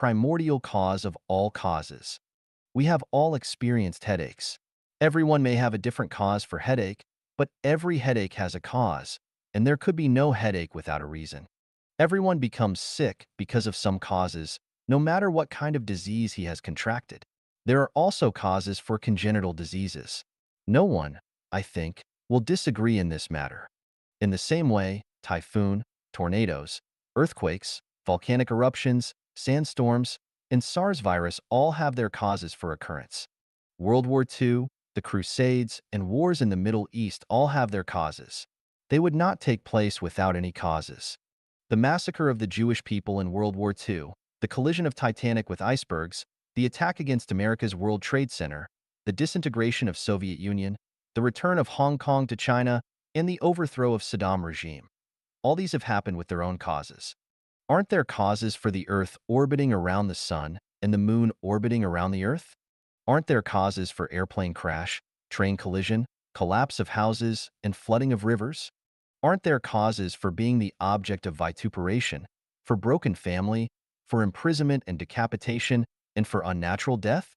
primordial cause of all causes. We have all experienced headaches. Everyone may have a different cause for headache, but every headache has a cause, and there could be no headache without a reason. Everyone becomes sick because of some causes, no matter what kind of disease he has contracted. There are also causes for congenital diseases. No one, I think, will disagree in this matter. In the same way, typhoon, tornadoes, earthquakes, volcanic eruptions, sandstorms, and SARS virus all have their causes for occurrence. World War II, the Crusades, and wars in the Middle East all have their causes. They would not take place without any causes. The massacre of the Jewish people in World War II, the collision of Titanic with icebergs, the attack against America's World Trade Center, the disintegration of Soviet Union, the return of Hong Kong to China, and the overthrow of Saddam regime. All these have happened with their own causes. Aren't there causes for the Earth orbiting around the Sun and the Moon orbiting around the Earth? Aren't there causes for airplane crash, train collision, collapse of houses, and flooding of rivers? Aren't there causes for being the object of vituperation, for broken family, for imprisonment and decapitation, and for unnatural death?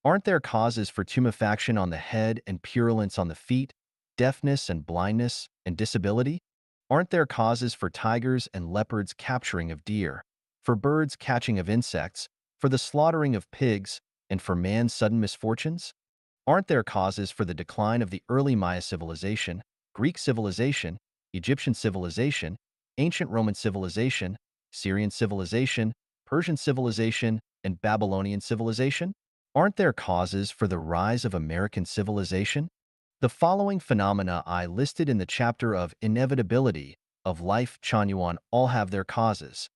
Aren't there causes for tumefaction on the head and purulence on the feet, deafness and blindness and disability? Aren't there causes for tigers and leopards capturing of deer, for birds catching of insects, for the slaughtering of pigs, and for man's sudden misfortunes? Aren't there causes for the decline of the early Maya civilization, Greek civilization, Egyptian civilization, ancient Roman civilization, Syrian civilization, Persian civilization, and Babylonian civilization? Aren't there causes for the rise of American civilization? The following phenomena I listed in the chapter of Inevitability of Life Chanyuan all have their causes.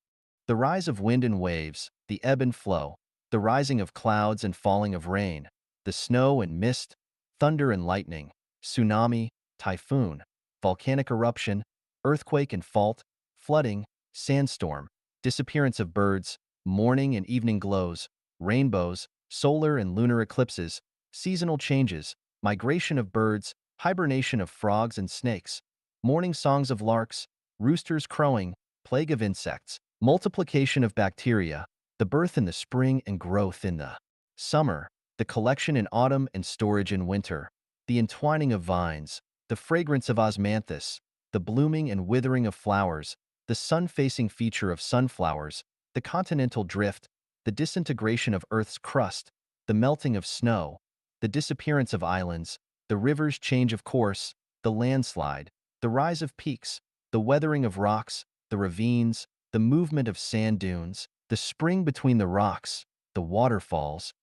The rise of wind and waves, the ebb and flow, the rising of clouds and falling of rain, the snow and mist, thunder and lightning, tsunami, typhoon, volcanic eruption, earthquake and fault, flooding, sandstorm, disappearance of birds, morning and evening glows, rainbows, solar and lunar eclipses, seasonal changes, migration of birds, hibernation of frogs and snakes, morning songs of larks, roosters crowing, plague of insects, multiplication of bacteria, the birth in the spring and growth in the summer, the collection in autumn and storage in winter, the entwining of vines, the fragrance of osmanthus, the blooming and withering of flowers, the sun-facing feature of sunflowers, the continental drift, the disintegration of Earth's crust, the melting of snow, the disappearance of islands, the river's change of course, the landslide, the rise of peaks, the weathering of rocks, the ravines, the movement of sand dunes, the spring between the rocks, the waterfalls,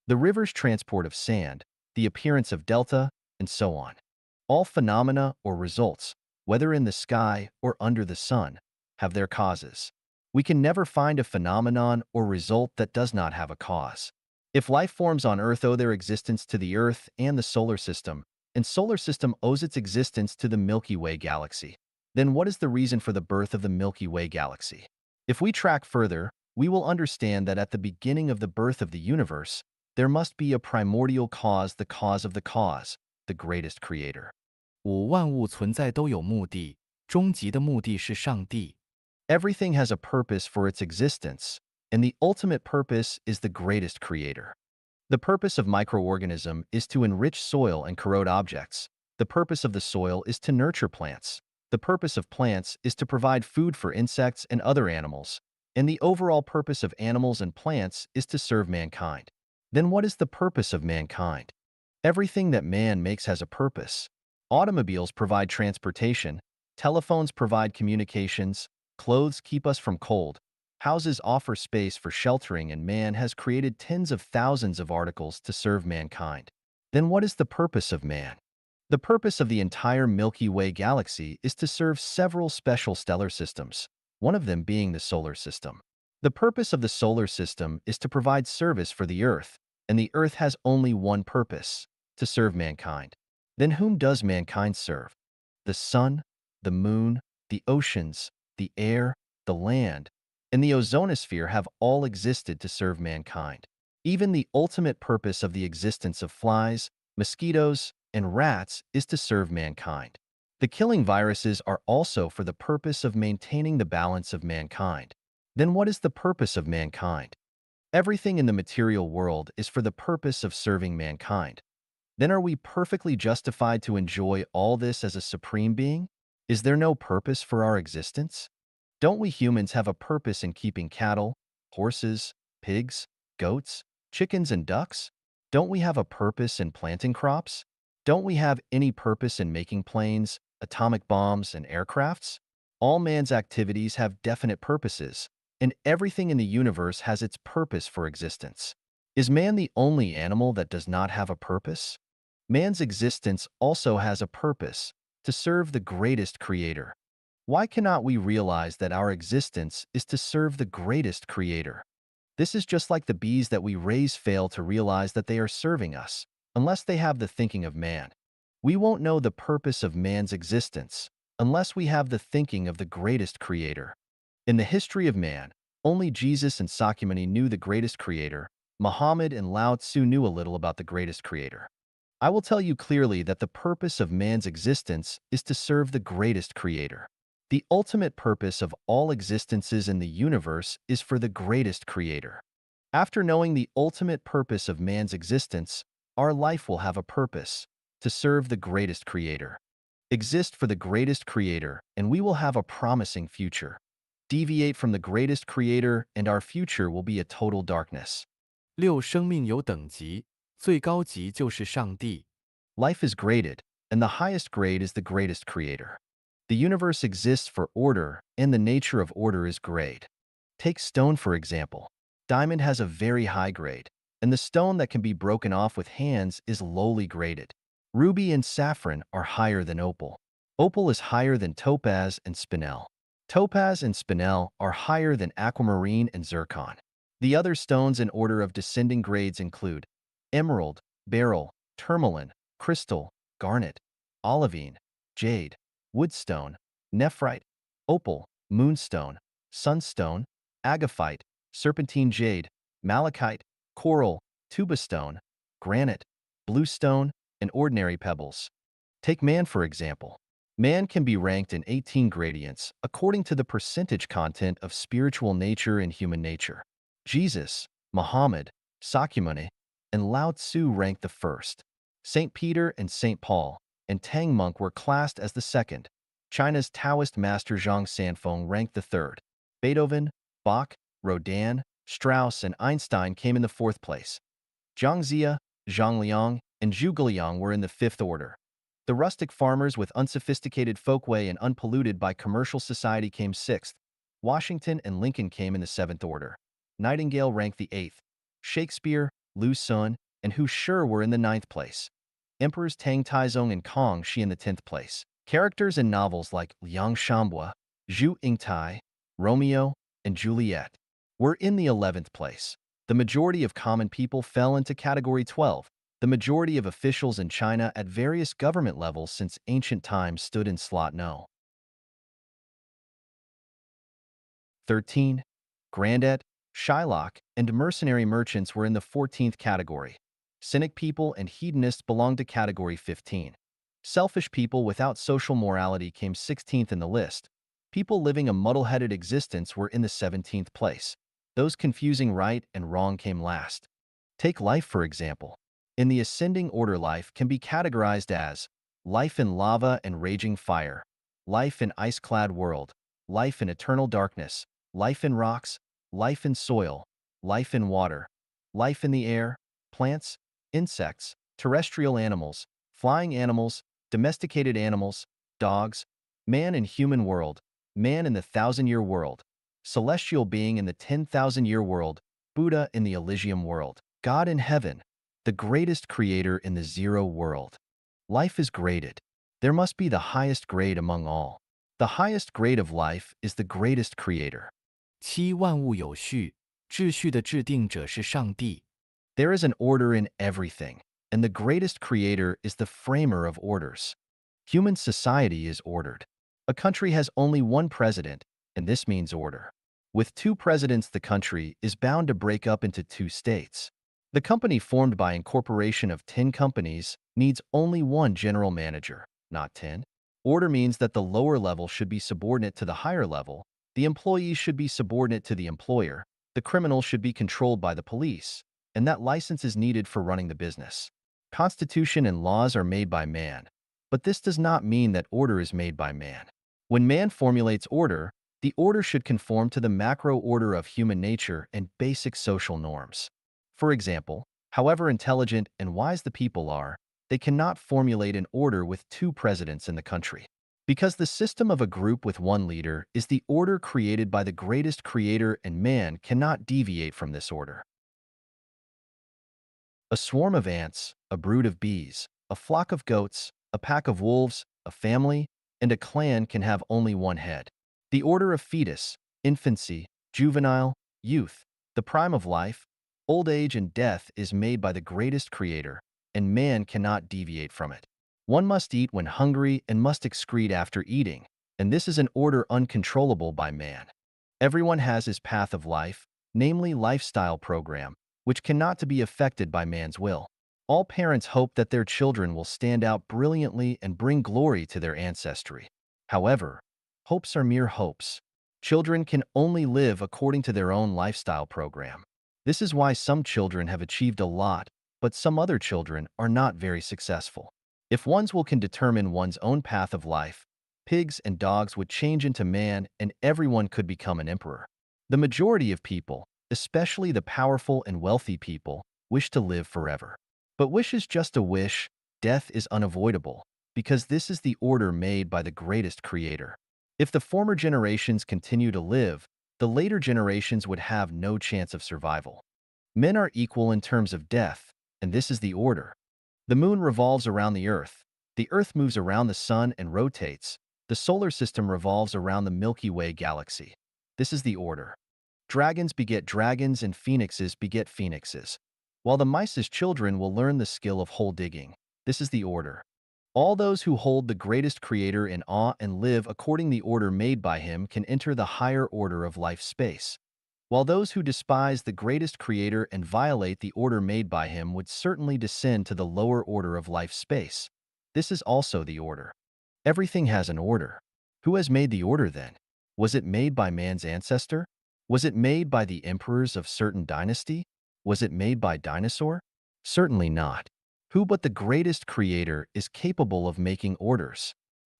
the river's transport of sand, the appearance of delta, and so on. All phenomena or results, whether in the sky or under the sun, have their causes. We can never find a phenomenon or result that does not have a cause. If life forms on Earth owe their existence to the Earth and the solar system, and solar system owes its existence to the Milky Way galaxy, then what is the reason for the birth of the Milky Way galaxy? If we track further, we will understand that at the beginning of the birth of the universe, there must be a primordial cause, the cause of the cause, the greatest creator. 五万物存在都有目的，终极的目的是上帝。Everything has a purpose for its existence, and the ultimate purpose is the greatest creator. The purpose of microorganism is to enrich soil and corrode objects. The purpose of the soil is to nurture plants. The purpose of plants is to provide food for insects and other animals. And the overall purpose of animals and plants is to serve mankind. Then what is the purpose of mankind? Everything that man makes has a purpose. Automobiles provide transportation, telephones provide communications, clothes keep us from cold, houses offer space for sheltering, and man has created tens of thousands of articles to serve mankind. Then what is the purpose of man? The purpose of the entire Milky Way galaxy is to serve several special stellar systems, one of them being the solar system. The purpose of the solar system is to provide service for the Earth, and the Earth has only one purpose, to serve mankind. Then whom does mankind serve? The sun, the moon, the oceans, the air, the land, and the ozonosphere have all existed to serve mankind. Even the ultimate purpose of the existence of flies, mosquitoes, and rats is to serve mankind. The killing viruses are also for the purpose of maintaining the balance of mankind. Then what is the purpose of mankind? Everything in the material world is for the purpose of serving mankind. Then are we perfectly justified to enjoy all this as a supreme being? Is there no purpose for our existence? Don't we humans have a purpose in keeping cattle, horses, pigs, goats, chickens, and ducks? Don't we have a purpose in planting crops? Don't we have any purpose in making planes, atomic bombs, and aircrafts? All man's activities have definite purposes, and everything in the universe has its purpose for existence. Is man the only animal that does not have a purpose? Man's existence also has a purpose, to serve the greatest creator. Why cannot we realize that our existence is to serve the greatest creator? This is just like the bees that we raise fail to realize that they are serving us, unless they have the thinking of man. We won't know the purpose of man's existence unless we have the thinking of the greatest creator. In the history of man, only Jesus and Sakyamuni knew the greatest creator. Muhammad and Lao Tzu knew a little about the greatest creator. I will tell you clearly that the purpose of man's existence is to serve the greatest creator. The ultimate purpose of all existences in the universe is for the greatest creator. After knowing the ultimate purpose of man's existence, our life will have a purpose, to serve the greatest creator. Exist for the greatest creator, and we will have a promising future. Deviate from the greatest creator, and our future will be a total darkness. 六生命有等级，最高级就是上帝。Life is graded, and the highest grade is the greatest creator. The universe exists for order, and the nature of order is grade. Take stone, for example. Diamond has a very high grade, and the stone that can be broken off with hands is lowly graded. Ruby and saffron are higher than opal. Opal is higher than topaz and spinel. Topaz and spinel are higher than aquamarine and zircon. The other stones in order of descending grades include emerald, beryl, tourmaline, crystal, garnet, olivine, jade, woodstone, nephrite, opal, moonstone, sunstone, agaphite, serpentine jade, malachite, coral, tubastone, granite, bluestone, and ordinary pebbles. Take man, for example. Man can be ranked in 18 gradients according to the percentage content of spiritual nature in human nature. Jesus, Muhammad, Sakyamuni, and Lao Tzu ranked the first. St. Peter and St. Paul and Tang Monk were classed as the second. China's Taoist master Zhang Sanfeng ranked the third. Beethoven, Bach, Rodin, Strauss, and Einstein came in the fourth place. Zhang Zia, Zhang Liang, and Zhu Guiliang were in the fifth order. The rustic farmers with unsophisticated folkway and unpolluted by commercial society came sixth. Washington and Lincoln came in the seventh order. Nightingale ranked the eighth. Shakespeare, Lu Sun, and Hu Shi were in the ninth place. Emperors Tang Taizong and Kong Shi in the 10th place. Characters in novels like Liang Shambua, Zhu Yingtai, Romeo, and Juliet were in the 11th place. The majority of common people fell into category 12. The majority of officials in China at various government levels since ancient times stood in slot No. 13. Grandet, Shylock, and mercenary merchants were in the 14th category. Cynic people and hedonists belonged to category 15. Selfish people without social morality came 16th in the list. People living a muddle-headed existence were in the 17th place. Those confusing right and wrong came last. Take life, for example. In the ascending order, life can be categorized as life in lava and raging fire, life in ice-clad world, life in eternal darkness, life in rocks, life in soil, life in water, life in the air, plants, insects, terrestrial animals, flying animals, domesticated animals, dogs, man in human world, man in the 1,000-year world, celestial being in the 10,000-year world, Buddha in the Elysium world, God in heaven, the greatest creator in the zero world. Life is graded. There must be the highest grade among all. The highest grade of life is the greatest creator. 七万物有序，秩序的制定者是上帝。There is an order in everything, and the greatest creator is the framer of orders. Human society is ordered. A country has only one president, and this means order. With two presidents, the country is bound to break up into two states. The company formed by incorporation of 10 companies needs only one general manager, not 10. Order means that the lower level should be subordinate to the higher level, The employees should be subordinate to the employer, the criminals should be controlled by the police, and that license is needed for running the business. Constitution and laws are made by man, but this does not mean that order is made by man. When man formulates order, the order should conform to the macro order of human nature and basic social norms. For example, however intelligent and wise the people are, they cannot formulate an order with two presidents in the country. Because the system of a group with one leader is the order created by the greatest creator and man cannot deviate from this order. A swarm of ants, a brood of bees, a flock of goats, a pack of wolves, a family, and a clan can have only one head. The order of fetus, infancy, juvenile, youth, the prime of life, old age, and death is made by the greatest creator, and man cannot deviate from it. One must eat when hungry and must excrete after eating, and this is an order uncontrollable by man. Everyone has his path of life, namely lifestyle program, which cannot to be affected by man's will. All parents hope that their children will stand out brilliantly and bring glory to their ancestry. However, hopes are mere hopes. Children can only live according to their own lifestyle program. This is why some children have achieved a lot, but some other children are not very successful. If one's will can determine one's own path of life, pigs and dogs would change into man and everyone could become an emperor. The majority of people, especially the powerful and wealthy people, wish to live forever. But wish is just a wish, death is unavoidable, because this is the order made by the greatest creator. If the former generations continue to live, the later generations would have no chance of survival. Men are equal in terms of death, and this is the order. The moon revolves around the the earth moves around the sun and rotates, the solar system revolves around the Milky Way galaxy. This is the order. Dragons beget dragons and phoenixes beget phoenixes. While the mice's children will learn the skill of hole digging. This is the order. All those who hold the greatest creator in awe and live according the order made by him can enter the higher order of life space, while those who despise the greatest creator and violate the order made by him would certainly descend to the lower order of life space. This is also the order. Everything has an order. Who has made the order then? Was it made by man's ancestor? Was it made by the emperors of certain dynasty? Was it made by dinosaur? Certainly not. Who but the greatest creator is capable of making orders?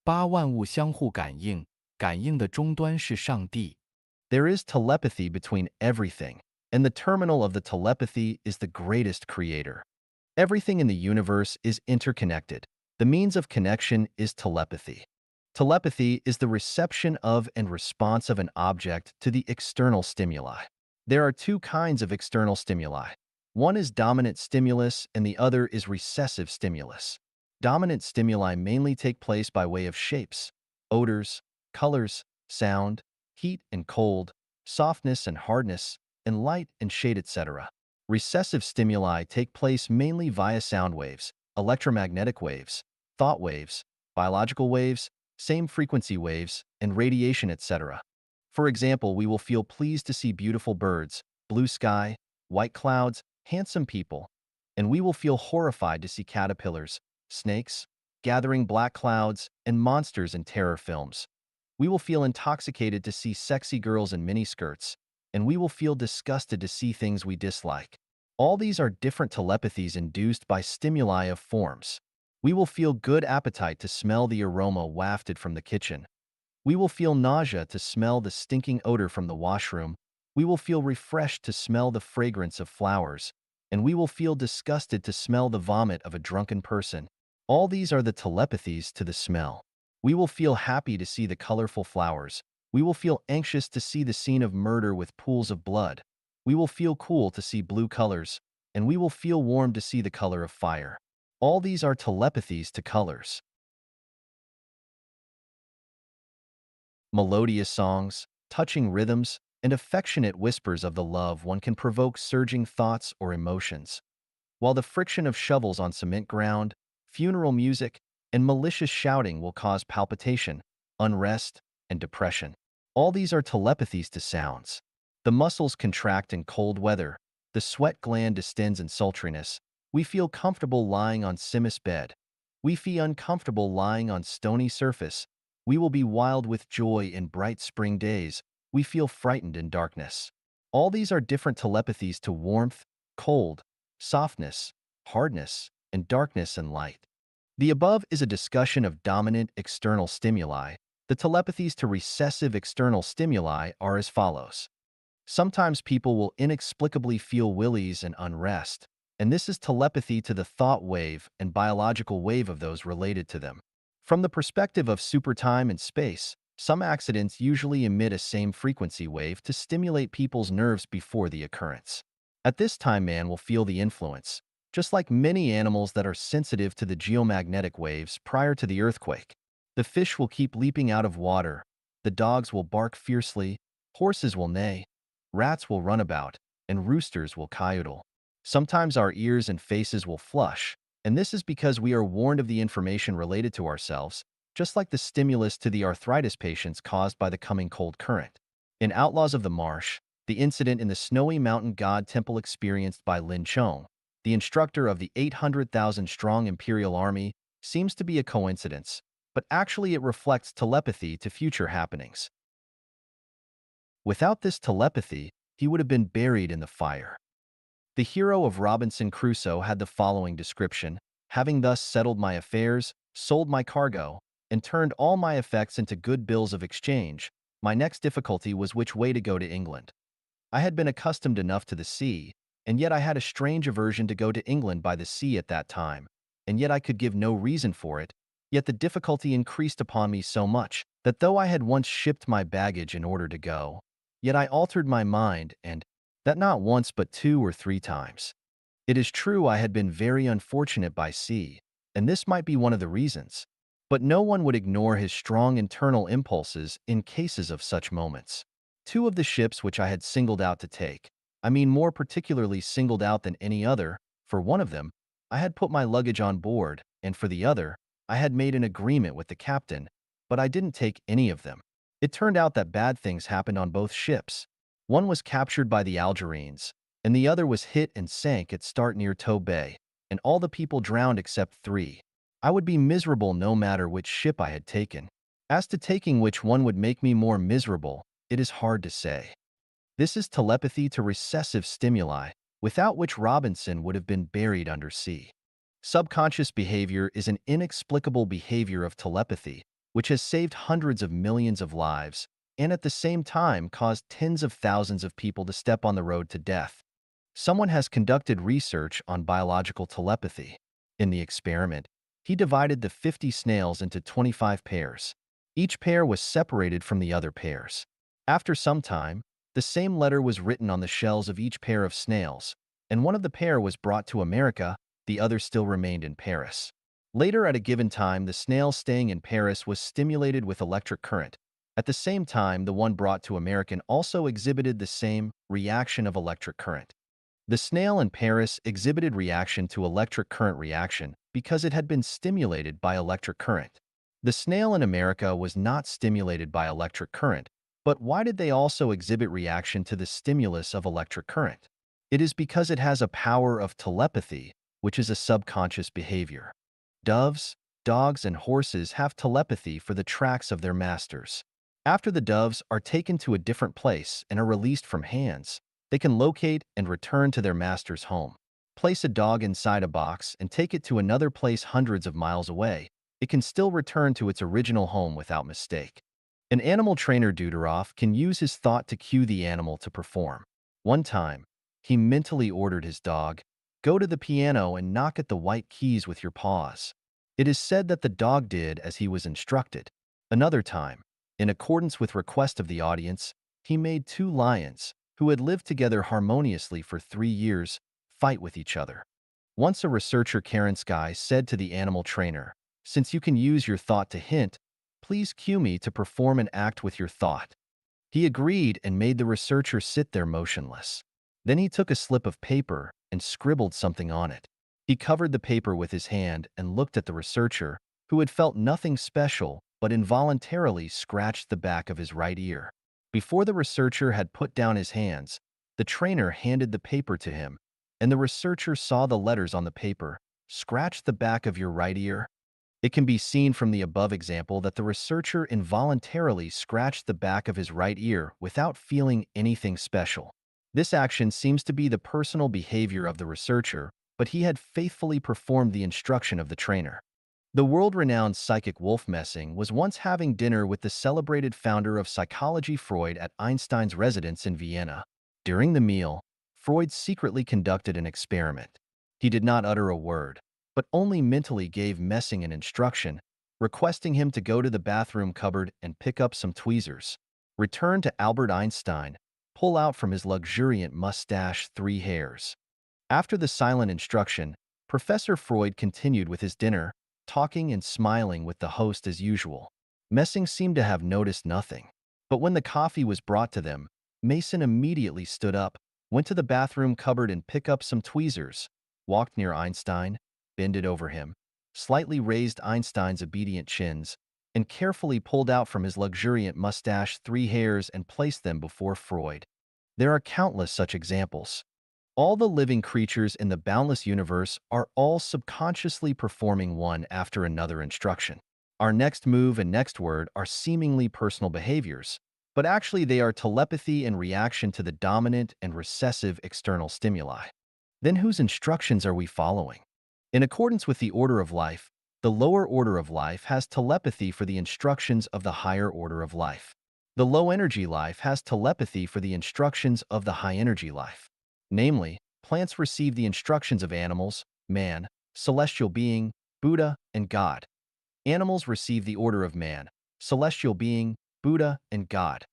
八万物相互感应，感应的终端是上帝。There is telepathy between everything, and the terminal of the telepathy is the greatest creator. Everything in the universe is interconnected. The means of connection is telepathy. Telepathy is the reception of and response of an object to the external stimuli. There are two kinds of external stimuli. One is dominant stimulus and the other is recessive stimulus. Dominant stimuli mainly take place by way of shapes, odors, colors, sound, heat and cold, softness and hardness, and light and shade, etc. Recessive stimuli take place mainly via sound waves, electromagnetic waves, thought waves, biological waves, same frequency waves, and radiation, etc. For example, we will feel pleased to see beautiful birds, blue sky, white clouds, handsome people, and we will feel horrified to see caterpillars, snakes, gathering black clouds, and monsters in terror films. We will feel intoxicated to see sexy girls in miniskirts, and we will feel disgusted to see things we dislike. All these are different telepathies induced by stimuli of forms. We will feel good appetite to smell the aroma wafted from the kitchen. We will feel nausea to smell the stinking odor from the washroom. We will feel refreshed to smell the fragrance of flowers, and we will feel disgusted to smell the vomit of a drunken person. All these are the telepathies to the smell. We will feel happy to see the colorful flowers. We will feel anxious to see the scene of murder with pools of blood. We will feel cool to see blue colors, and we will feel warm to see the color of fire. All these are telepathies to colors. Melodious songs, touching rhythms, and affectionate whispers of the love one can provoke surging thoughts or emotions, while the friction of shovels on cement ground, funeral music, and malicious shouting will cause palpitation, unrest, and depression. All these are telepathies to sounds. The muscles contract in cold weather, the sweat gland distends in sultriness. We feel comfortable lying on Simus bed. We feel uncomfortable lying on stony surface. We will be wild with joy in bright spring days. we feel frightened in darkness. All these are different telepathies to warmth, cold, softness, hardness, and darkness and light. The above is a discussion of dominant external stimuli. The telepathies to recessive external stimuli are as follows. Sometimes people will inexplicably feel willies and unrest, and this is telepathy to the thought wave and biological wave of those related to them. From the perspective of supertime and space, some accidents usually emit a same frequency wave to stimulate people's nerves before the occurrence. At this time, man will feel the influence, just like many animals that are sensitive to the geomagnetic waves prior to the earthquake. The fish will keep leaping out of water, the dogs will bark fiercely, horses will neigh, rats will run about, and roosters will coyote. Sometimes our ears and faces will flush, and this is because we are warned of the information related to ourselves, just like the stimulus to the arthritis patients caused by the coming cold current. In Outlaws of the Marsh, the incident in the Snowy Mountain God Temple experienced by Lin Chong, the instructor of the 800,000-strong Imperial Army, seems to be a coincidence, but actually it reflects telepathy to future happenings. Without this telepathy, he would have been buried in the fire. The hero of Robinson Crusoe had the following description: having thus settled my affairs, sold my cargo, and turned all my effects into good bills of exchange, my next difficulty was which way to go to England. I had been accustomed enough to the sea, and yet I had a strange aversion to go to England by the sea at that time, and yet I could give no reason for it, yet the difficulty increased upon me so much, that though I had once shipped my baggage in order to go, yet I altered my mind, and that not once but 2 or 3 times. It is true I had been very unfortunate by sea, and this might be one of the reasons, but no one would ignore his strong internal impulses in cases of such moments. Two of the ships which I had singled out to take, I mean more particularly singled out than any other, for one of them, I had put my luggage on board, and for the other, I had made an agreement with the captain, but I didn't take any of them. It turned out that bad things happened on both ships. One was captured by the Algerines, and the other was hit and sank at start near Tow Bay, and all the people drowned except 3. I would be miserable no matter which ship I had taken. As to taking which one would make me more miserable, it is hard to say. This is telepathy to recessive stimuli, without which Robinson would have been buried under sea. Subconscious behavior is an inexplicable behavior of telepathy, which has saved hundreds of millions of lives, and at the same time caused tens of thousands of people to step on the road to death. Someone has conducted research on biological telepathy. In the experiment, he divided the 50 snails into 25 pairs. Each pair was separated from the other pairs. After some time, the same letter was written on the shells of each pair of snails, and one of the pair was brought to America, the other still remained in Paris. Later at a given time, the snail staying in Paris was stimulated with electric current. At the same time, the one brought to American also exhibited the same reaction of electric current. The snail in Paris exhibited reaction to electric current reaction because it had been stimulated by electric current. The snail in America was not stimulated by electric current, but why did they also exhibit reaction to the stimulus of electric current? It is because it has a power of telepathy, which is a subconscious behavior. Doves, dogs, and horses have telepathy for the tracks of their masters. After the doves are taken to a different place and are released from hands, they can locate and return to their master's home. Place a dog inside a box and take it to another place hundreds of miles away. It can still return to its original home without mistake. An animal trainer Dudaroff can use his thought to cue the animal to perform. One time, he mentally ordered his dog, "Go to the piano and knock at the white keys with your paws." It is said that the dog did as he was instructed. Another time, in accordance with request of the audience, he made 2 lions, who had lived together harmoniously for 3 years, fight with each other. Once a researcher Kerensky said to the animal trainer, "Since you can use your thought to hint, please cue me to perform an act with your thought." He agreed and made the researcher sit there motionless. Then he took a slip of paper and scribbled something on it. He covered the paper with his hand and looked at the researcher, who had felt nothing special but involuntarily scratched the back of his right ear. Before the researcher had put down his hands, the trainer handed the paper to him, and the researcher saw the letters on the paper. "Scratch the back of your right ear?" It can be seen from the above example that the researcher involuntarily scratched the back of his right ear without feeling anything special. This action seems to be the personal behavior of the researcher, but he had faithfully performed the instruction of the trainer. The world-renowned psychic Wolf Messing was once having dinner with the celebrated founder of psychology Freud at Einstein's residence in Vienna. During the meal, Freud secretly conducted an experiment. He did not utter a word, but only mentally gave Messing an instruction, requesting him to go to the bathroom cupboard and pick up some tweezers. Return to Albert Einstein, pull out from his luxuriant mustache 3 hairs. After the silent instruction, Professor Freud continued with his dinner, talking and smiling with the host as usual. Messing seemed to have noticed nothing. But when the coffee was brought to them, Mason immediately stood up, went to the bathroom cupboard and picked up some tweezers, walked near Einstein, bended over him, slightly raised Einstein's obedient chins, and carefully pulled out from his luxuriant mustache 3 hairs and placed them before Freud. There are countless such examples. All the living creatures in the boundless universe are all subconsciously performing one after another instruction. Our next move and next word are seemingly personal behaviors, but actually they are telepathy in reaction to the dominant and recessive external stimuli. Then whose instructions are we following? In accordance with the order of life, the lower order of life has telepathy for the instructions of the higher order of life. The low-energy life has telepathy for the instructions of the high-energy life. Namely, plants receive the instructions of animals, man, celestial being, Buddha, and God. Animals receive the order of man, celestial being, Buddha, and God.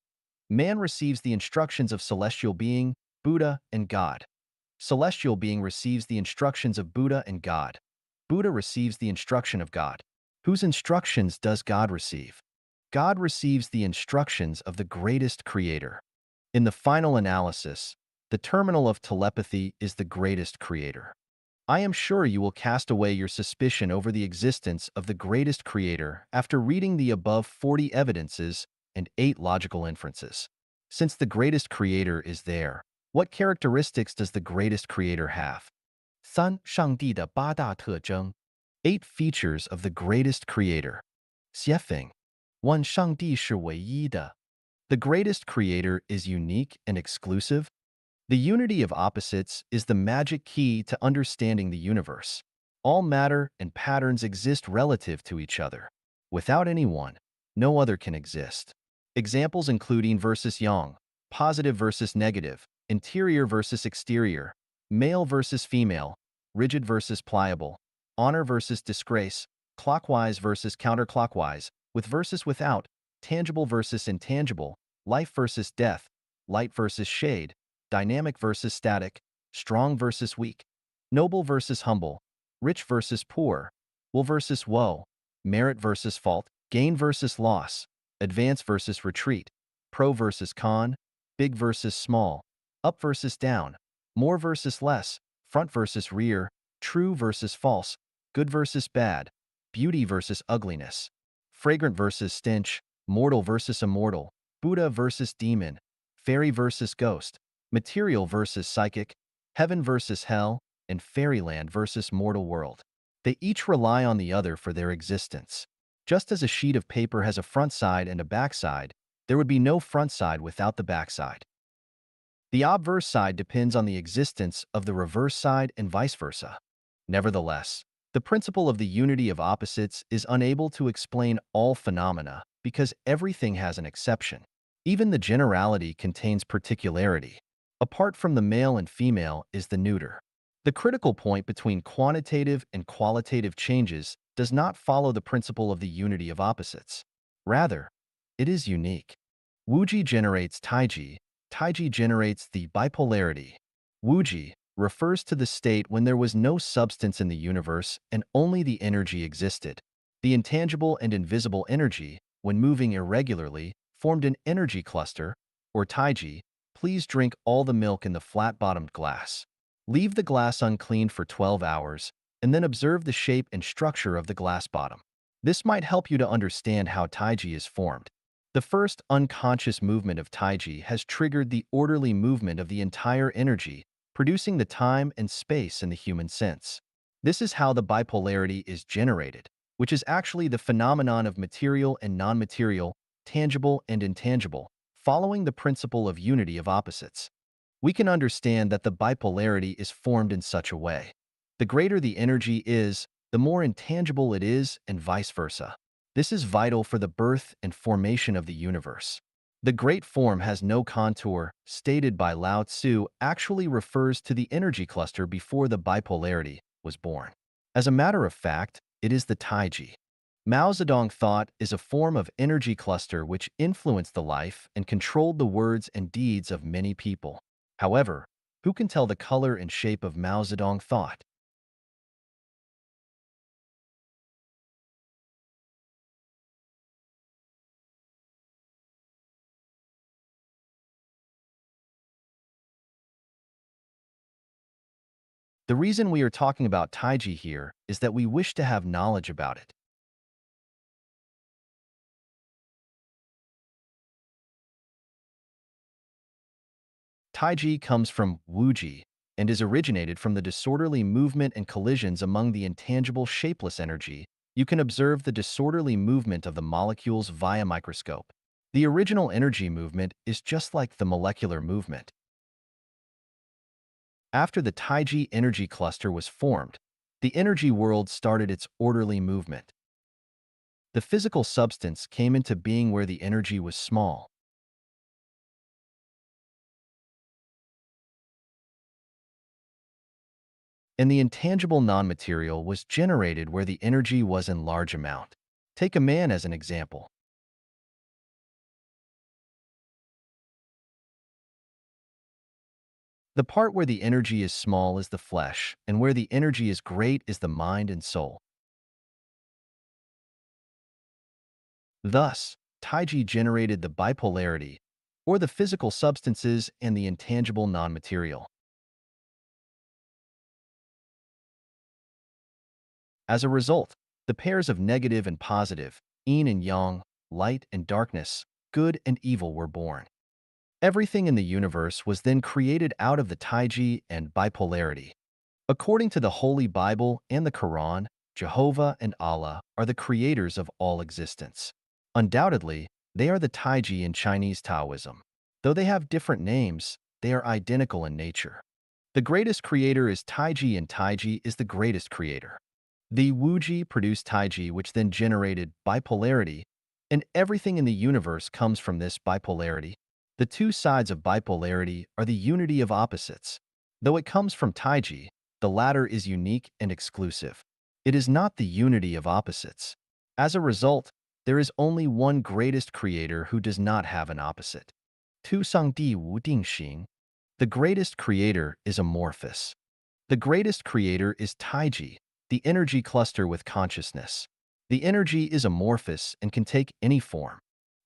Man receives the instructions of celestial being, Buddha, and God. Celestial being receives the instructions of Buddha and God. Buddha receives the instruction of God. Whose instructions does God receive? God receives the instructions of the greatest creator. In the final analysis, the terminal of telepathy is the greatest creator. I am sure you will cast away your suspicion over the existence of the greatest creator after reading the above 40 evidences and 8 logical inferences. Since the greatest creator is there, what characteristics does the greatest creator have? 三上帝的八大特征 8 features of the greatest creator. 写法 1. 上帝是唯一的 The greatest creator is unique and exclusive. The unity of opposites is the magic key to understanding the universe. All matter and patterns exist relative to each other. Without any one, no other can exist. Examples include yin versus yang, positive versus negative, interior versus exterior, male versus female, rigid versus pliable, honor versus disgrace, clockwise versus counterclockwise, with versus without, tangible versus intangible, life versus death, light versus shade, dynamic versus static, strong versus weak, noble versus humble, rich versus poor, will versus woe, merit versus fault, gain versus loss, advance versus retreat, pro versus con, big versus small, up versus down, more versus less, front versus rear, true versus false, good versus bad, beauty versus ugliness, fragrant versus stench, mortal versus immortal, Buddha versus demon, fairy versus ghost, material versus psychic, heaven versus hell, and fairyland versus mortal world. They each rely on the other for their existence. Just as a sheet of paper has a front side and a back side, there would be no front side without the back side. The obverse side depends on the existence of the reverse side and vice versa. Nevertheless, the principle of the unity of opposites is unable to explain all phenomena because everything has an exception. Even the generality contains particularity. Apart from the male and female is the neuter. The critical point between quantitative and qualitative changes does not follow the principle of the unity of opposites. Rather, it is unique. Wuji generates Taiji. Taiji generates the bipolarity. Wuji refers to the state when there was no substance in the universe and only the energy existed. The intangible and invisible energy, when moving irregularly, formed an energy cluster, or Taiji. Please drink all the milk in the flat-bottomed glass. Leave the glass uncleaned for 12 hours, and then observe the shape and structure of the glass bottom. This might help you to understand how Taiji is formed. The first unconscious movement of Taiji has triggered the orderly movement of the entire energy, producing the time and space in the human sense. This is how the bipolarity is generated. which is actually the phenomenon of material and non-material, tangible and intangible, following the principle of unity of opposites. We can understand that the bipolarity is formed in such a way. The greater the energy is, the more intangible it is, and vice versa. This is vital for the birth and formation of the universe. The great form has no contour, stated by Lao Tzu, actually refers to the energy cluster before the bipolarity was born. As a matter of fact, it is the Taiji. Mao Zedong thought is a form of energy cluster which influenced the life and controlled the words and deeds of many people. However, who can tell the color and shape of Mao Zedong thought? The reason we are talking about Taiji here is that we wish to have knowledge about it. Taiji comes from Wuji and is originated from the disorderly movement and collisions among the intangible shapeless energy. You can observe the disorderly movement of the molecules via microscope. The original energy movement is just like the molecular movement. After the Taiji energy cluster was formed, the energy world started its orderly movement. The physical substance came into being where the energy was small, and the intangible non-material was generated where the energy was in large amount. Take a man as an example. The part where the energy is small is the flesh, and where the energy is great is the mind and soul. Thus, Taiji generated the bipolarity, or the physical substances and the intangible non-material. As a result, the pairs of negative and positive, yin and yang, light and darkness, good and evil were born. Everything in the universe was then created out of the Taiji and bipolarity. According to the Holy Bible and the Quran, Jehovah and Allah are the creators of all existence. Undoubtedly, they are the Taiji in Chinese Taoism. Though they have different names, they are identical in nature. The greatest creator is Taiji and Taiji is the greatest creator. The Wuji produced Taiji, which then generated bipolarity, and everything in the universe comes from this bipolarity. The two sides of bipolarity are the unity of opposites. Though it comes from Taiji, the latter is unique and exclusive. It is not the unity of opposites. As a result, there is only one greatest creator who does not have an opposite. Tu Sang Di Wu Ding Xing. The greatest creator is amorphous. The greatest creator is Taiji, the energy cluster with consciousness. The energy is amorphous and can take any form.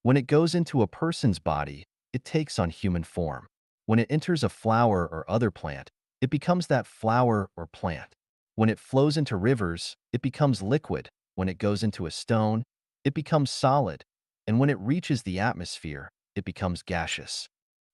When it goes into a person's body, it takes on human form. When it enters a flower or other plant, it becomes that flower or plant. When it flows into rivers, it becomes liquid. When it goes into a stone, it becomes solid. And when it reaches the atmosphere, it becomes gaseous.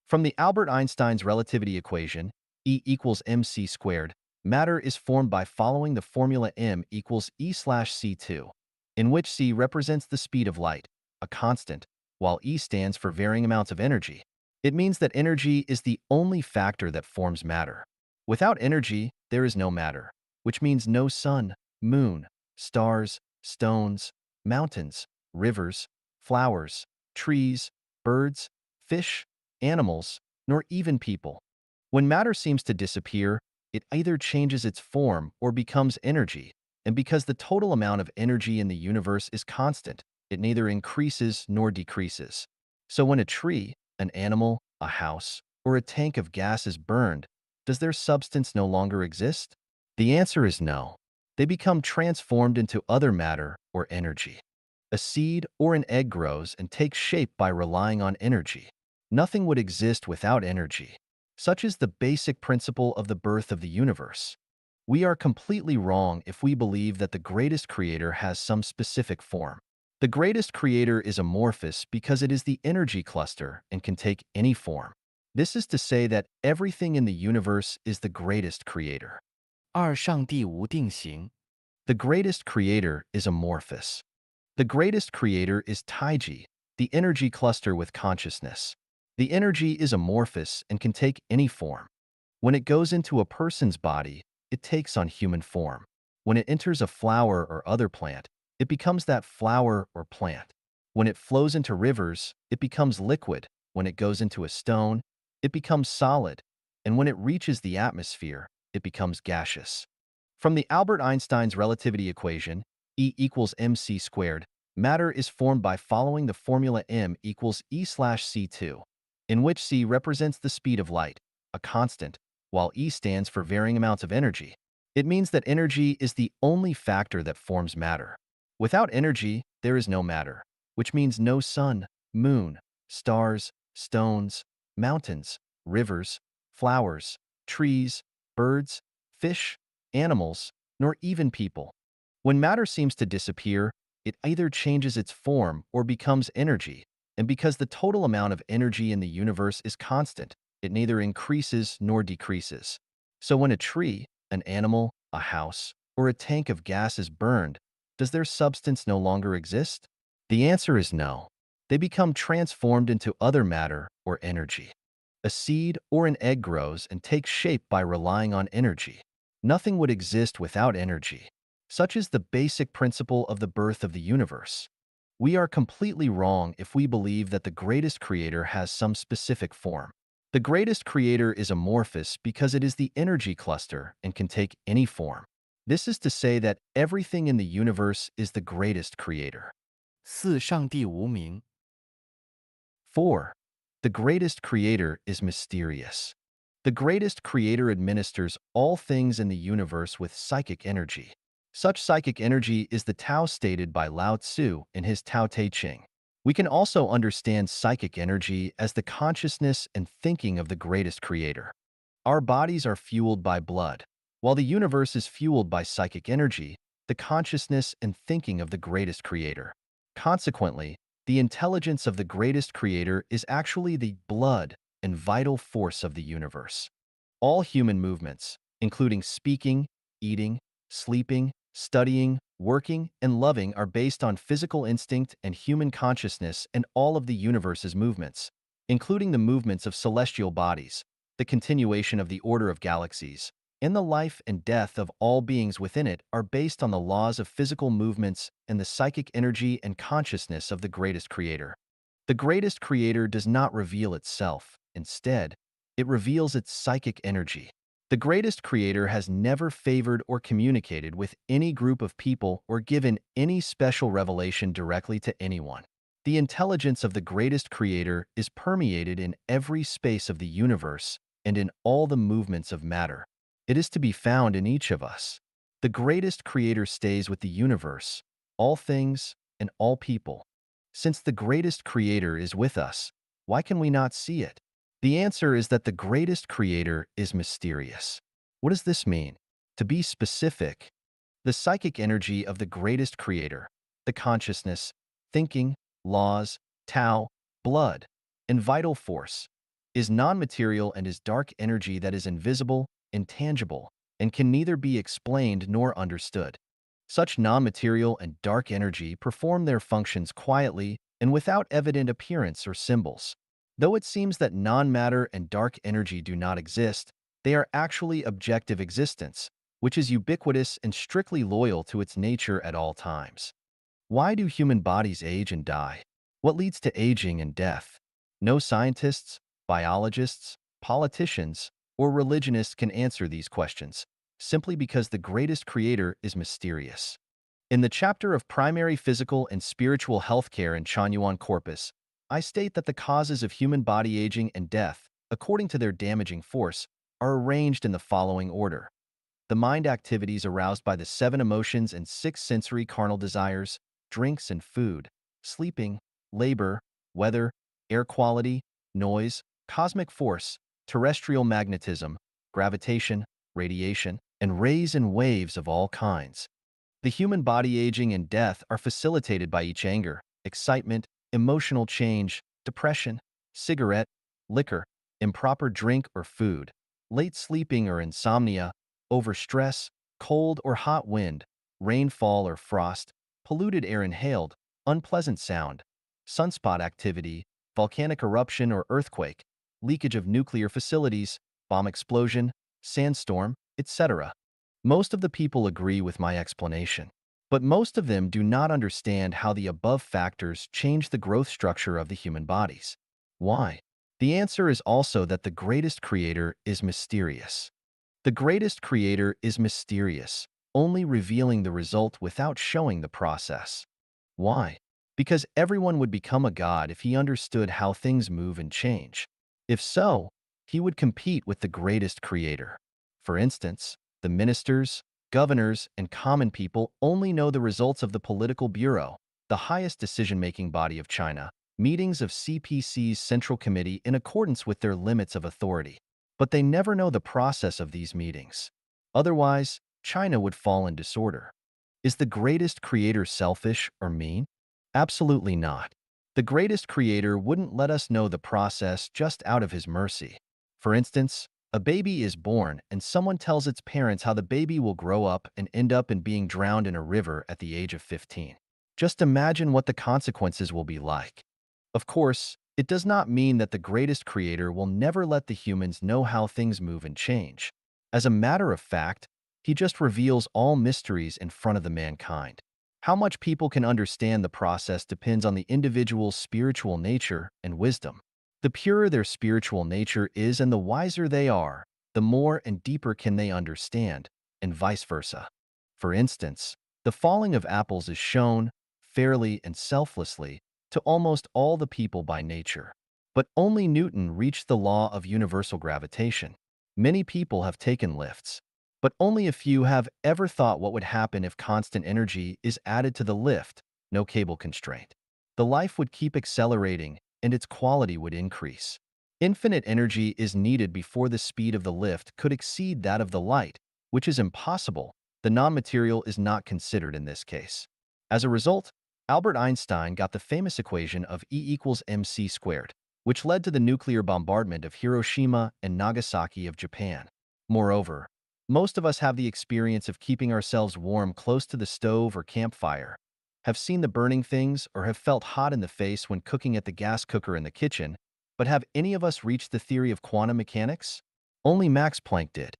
From the Albert Einstein's relativity equation, E equals mc squared, matter is formed by following the formula m equals E/c2, in which c represents the speed of light, a constant, while E stands for varying amounts of energy. It means that energy is the only factor that forms matter. Without energy, there is no matter, which means no sun, moon, stars, stones, mountains, rivers, flowers, trees, birds, fish, animals, nor even people. When matter seems to disappear, it either changes its form or becomes energy, and because the total amount of energy in the universe is constant, it neither increases nor decreases. So when a tree, an animal, a house, or a tank of gas is burned, does their substance no longer exist? The answer is no. They become transformed into other matter or energy. A seed or an egg grows and takes shape by relying on energy. Nothing would exist without energy. Such is the basic principle of the birth of the universe. We are completely wrong if we believe that the greatest creator has some specific form. The greatest creator is amorphous because it is the energy cluster and can take any form. This is to say that everything in the universe is the greatest creator. 二上帝无定型。The greatest creator is amorphous. The greatest creator is Taiji, the energy cluster with consciousness. The energy is amorphous and can take any form. When it goes into a person's body, it takes on human form. When it enters a flower or other plant, it becomes that flower or plant. When it flows into rivers, it becomes liquid. When it goes into a stone, it becomes solid. And when it reaches the atmosphere, it becomes gaseous. From the Albert Einstein's relativity equation, E equals mc squared, matter is formed by following the formula m equals E/c2, in which c represents the speed of light, a constant, while E stands for varying amounts of energy. It means that energy is the only factor that forms matter. Without energy, there is no matter, which means no sun, moon, stars, stones, mountains, rivers, flowers, trees, birds, fish, animals, nor even people. When matter seems to disappear, it either changes its form or becomes energy, and because the total amount of energy in the universe is constant, it neither increases nor decreases. So when a tree, an animal, a house, or a tank of gas is burned, does their substance no longer exist? The answer is no. They become transformed into other matter or energy. A seed or an egg grows and takes shape by relying on energy. Nothing would exist without energy. Such is the basic principle of the birth of the universe. We are completely wrong if we believe that the greatest creator has some specific form. The greatest creator is amorphous because it is the energy cluster and can take any form. This is to say that everything in the universe is the greatest creator. 四上帝无名，4. The greatest creator is mysterious. The greatest creator administers all things in the universe with psychic energy. Such psychic energy is the Tao stated by Lao Tzu in his Tao Te Ching. We can also understand psychic energy as the consciousness and thinking of the greatest creator. Our bodies are fueled by blood. While the universe is fueled by psychic energy, the consciousness and thinking of the greatest creator. Consequently, the intelligence of the greatest creator is actually the blood and vital force of the universe. All human movements, including speaking, eating, sleeping, studying, working, and loving, are based on physical instinct and human consciousness, and all of the universe's movements, including the movements of celestial bodies, the continuation of the order of galaxies, and the life and death of all beings within it, are based on the laws of physical movements and the psychic energy and consciousness of the greatest creator. The greatest creator does not reveal itself. Instead, it reveals its psychic energy. The greatest creator has never favored or communicated with any group of people or given any special revelation directly to anyone. The intelligence of the greatest creator is permeated in every space of the universe and in all the movements of matter. It is to be found in each of us. The greatest creator stays with the universe, all things, and all people. Since the greatest creator is with us, why can we not see it? The answer is that the greatest creator is mysterious. What does this mean? To be specific, the psychic energy of the greatest creator, the consciousness, thinking, laws, Tao, blood, and vital force, is non-material and is dark energy that is invisible, intangible, and can neither be explained nor understood. Such non-material and dark energy perform their functions quietly and without evident appearance or symbols. Though it seems that non-matter and dark energy do not exist, they are actually objective existence, which is ubiquitous and strictly loyal to its nature at all times. Why do human bodies age and die? What leads to aging and death? No scientists, biologists, politicians, or religionists can answer these questions, simply because the greatest creator is mysterious. In the chapter of primary physical and spiritual healthcare in Chanyuan Corpus, I state that the causes of human body aging and death, according to their damaging force, are arranged in the following order. The mind activities aroused by the 7 emotions and 6 sensory carnal desires, drinks and food, sleeping, labor, weather, air quality, noise, cosmic force, terrestrial magnetism, gravitation, radiation, and rays and waves of all kinds. The human body aging and death are facilitated by each anger, excitement, emotional change, depression, cigarette, liquor, improper drink or food, late sleeping or insomnia, overstress, cold or hot wind, rainfall or frost, polluted air inhaled, unpleasant sound, sunspot activity, volcanic eruption or earthquake, leakage of nuclear facilities, bomb explosion, sandstorm, etc. Most of the people agree with my explanation, but most of them do not understand how the above factors change the growth structure of the human bodies. Why? The answer is also that the greatest creator is mysterious. The greatest creator is mysterious, only revealing the result without showing the process. Why? Because everyone would become a god if he understood how things move and change. If so, he would compete with the greatest creator. For instance, the ministers, governors, and common people only know the results of the political bureau, the highest decision-making body of China, meetings of CPC's Central Committee in accordance with their limits of authority. But they never know the process of these meetings. Otherwise, China would fall in disorder. Is the greatest creator selfish or mean? Absolutely not. The greatest creator wouldn't let us know the process just out of his mercy. For instance, a baby is born and someone tells its parents how the baby will grow up and end up in being drowned in a river at the age of 15. Just imagine what the consequences will be like. Of course, it does not mean that the greatest creator will never let the humans know how things move and change. As a matter of fact, he just reveals all mysteries in front of the mankind. How much people can understand the process depends on the individual's spiritual nature and wisdom. The purer their spiritual nature is and the wiser they are, the more and deeper can they understand, and vice versa. For instance, the falling of apples is shown, fairly and selflessly, to almost all the people by nature. But only Newton reached the law of universal gravitation. Many people have taken lifts, but only a few have ever thought what would happen if constant energy is added to the lift, no cable constraint. The life would keep accelerating and its quality would increase. Infinite energy is needed before the speed of the lift could exceed that of the light, which is impossible. The non-material is not considered in this case. As a result, Albert Einstein got the famous equation of E equals mc squared, which led to the nuclear bombardment of Hiroshima and Nagasaki of Japan. Moreover, most of us have the experience of keeping ourselves warm close to the stove or campfire, have seen the burning things, or have felt hot in the face when cooking at the gas cooker in the kitchen, but have any of us reached the theory of quantum mechanics? Only Max Planck did.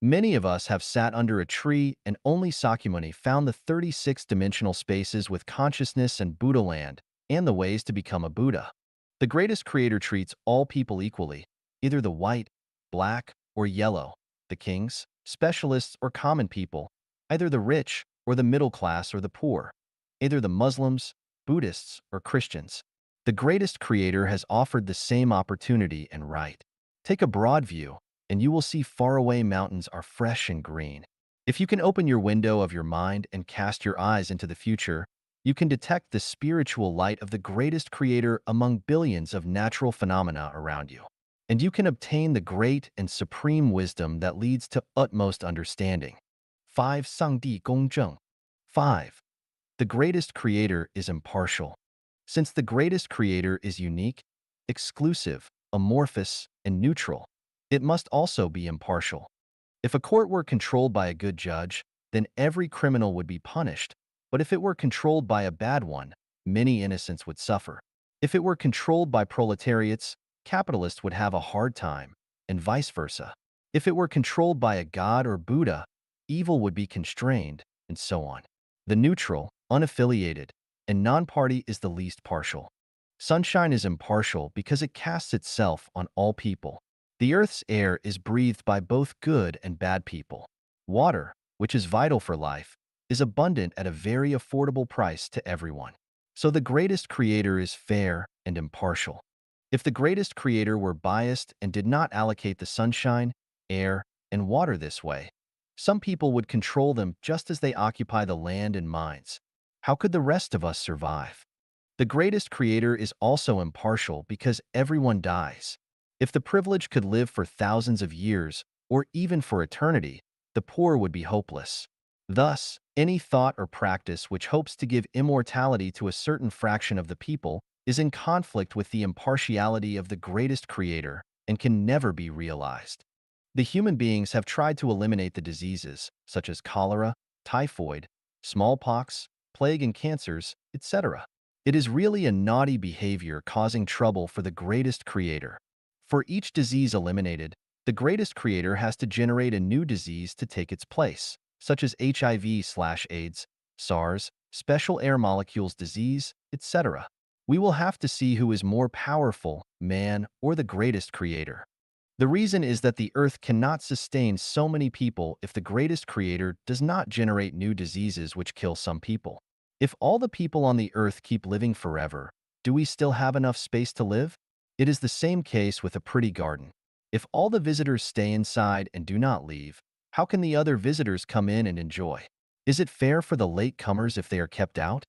Many of us have sat under a tree and only Sakyamuni found the 36-dimensional spaces with consciousness and Buddha land, and the ways to become a Buddha. The greatest creator treats all people equally, either the white, black, or yellow, the kings, specialists, or common people, either the rich or the middle class or the poor, either the Muslims, Buddhists, or Christians. The greatest creator has offered the same opportunity and right. Take a broad view, and you will see faraway mountains are fresh and green. If you can open your window of your mind and cast your eyes into the future, you can detect the spiritual light of the greatest creator among billions of natural phenomena around you. And you can obtain the great and supreme wisdom that leads to utmost understanding. 5. 上帝公正. 5. The greatest creator is impartial. Since the greatest creator is unique, exclusive, amorphous, and neutral, it must also be impartial. If a court were controlled by a good judge, then every criminal would be punished. But if it were controlled by a bad one, many innocents would suffer. If it were controlled by proletariats, capitalists would have a hard time, and vice versa. If it were controlled by a god or Buddha, evil would be constrained, and so on. The neutral, unaffiliated, and non-party is the least partial. Sunshine is impartial because it casts itself on all people. The Earth's air is breathed by both good and bad people. Water, which is vital for life, is abundant at a very affordable price to everyone. So the greatest creator is fair and impartial. If the greatest creator were biased and did not allocate the sunshine, air, and water this way, some people would control them just as they occupy the land and mines. How could the rest of us survive? The greatest creator is also impartial because everyone dies. If the privileged could live for thousands of years, or even for eternity, the poor would be hopeless. Thus, any thought or practice which hopes to give immortality to a certain fraction of the people is in conflict with the impartiality of the greatest creator and can never be realized. The human beings have tried to eliminate the diseases, such as cholera, typhoid, smallpox, plague and cancers, etc. It is really a naughty behavior causing trouble for the greatest creator. For each disease eliminated, the greatest creator has to generate a new disease to take its place, such as HIV/AIDS, SARS, special air molecules disease, etc. We will have to see who is more powerful, man or the greatest creator. The reason is that the earth cannot sustain so many people if the greatest creator does not generate new diseases which kill some people. If all the people on the earth keep living forever, do we still have enough space to live? It is the same case with a pretty garden. If all the visitors stay inside and do not leave, how can the other visitors come in and enjoy? Is it fair for the latecomers if they are kept out?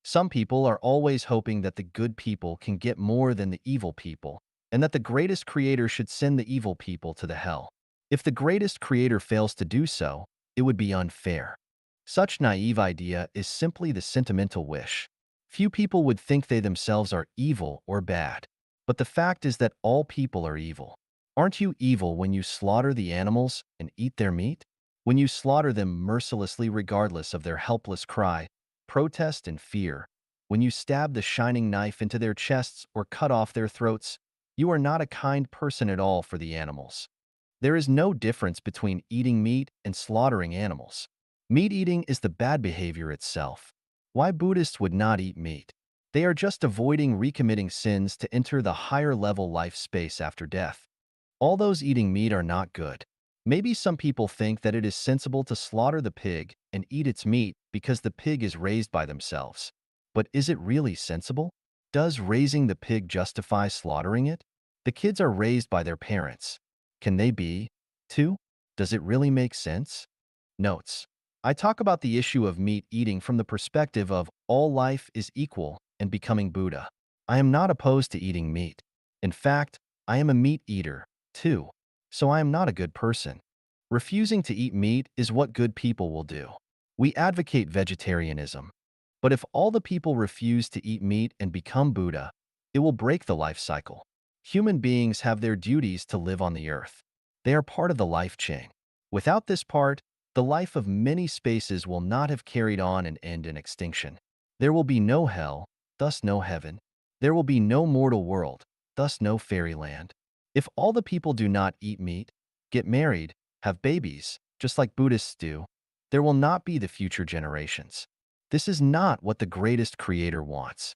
Some people are always hoping that the good people can get more than the evil people, and that the greatest creator should send the evil people to the hell. If the greatest creator fails to do so, it would be unfair. Such naive idea is simply the sentimental wish. Few people would think they themselves are evil or bad. But the fact is that all people are evil. Aren't you evil when you slaughter the animals and eat their meat? When you slaughter them mercilessly regardless of their helpless cry, protest, and fear? When you stab the shining knife into their chests or cut off their throats? You are not a kind person at all for the animals. There is no difference between eating meat and slaughtering animals. Meat eating is the bad behavior itself. Why Buddhists would not eat meat? They are just avoiding recommitting sins to enter the higher level life space after death. All those eating meat are not good. Maybe some people think that it is sensible to slaughter the pig and eat its meat because the pig is raised by themselves. But is it really sensible? Does raising the pig justify slaughtering it? The kids are raised by their parents. Can they be, too? Does it really make sense? Notes. I talk about the issue of meat eating from the perspective of all life is equal and becoming Buddha. I am not opposed to eating meat. In fact, I am a meat eater, too. So I am not a good person. Refusing to eat meat is what good people will do. We advocate vegetarianism. But if all the people refuse to eat meat and become Buddha, it will break the life cycle. Human beings have their duties to live on the earth. They are part of the life chain. Without this part, the life of many spaces will not have carried on and end in extinction. There will be no hell, thus no heaven. There will be no mortal world, thus no fairyland. If all the people do not eat meat, get married, have babies, just like Buddhists do, there will not be the future generations. This is not what the greatest creator wants.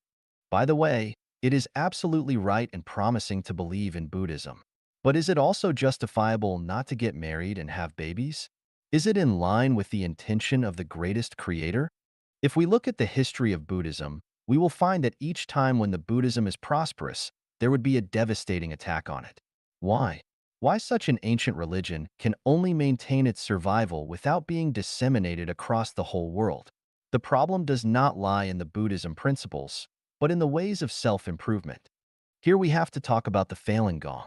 By the way, it is absolutely right and promising to believe in Buddhism. But is it also justifiable not to get married and have babies? Is it in line with the intention of the greatest creator? If we look at the history of Buddhism, we will find that each time when the Buddhism is prosperous, there would be a devastating attack on it. Why? Why such an ancient religion can only maintain its survival without being disseminated across the whole world? The problem does not lie in the Buddhism principles, but in the ways of self-improvement. Here we have to talk about the Falun Gong.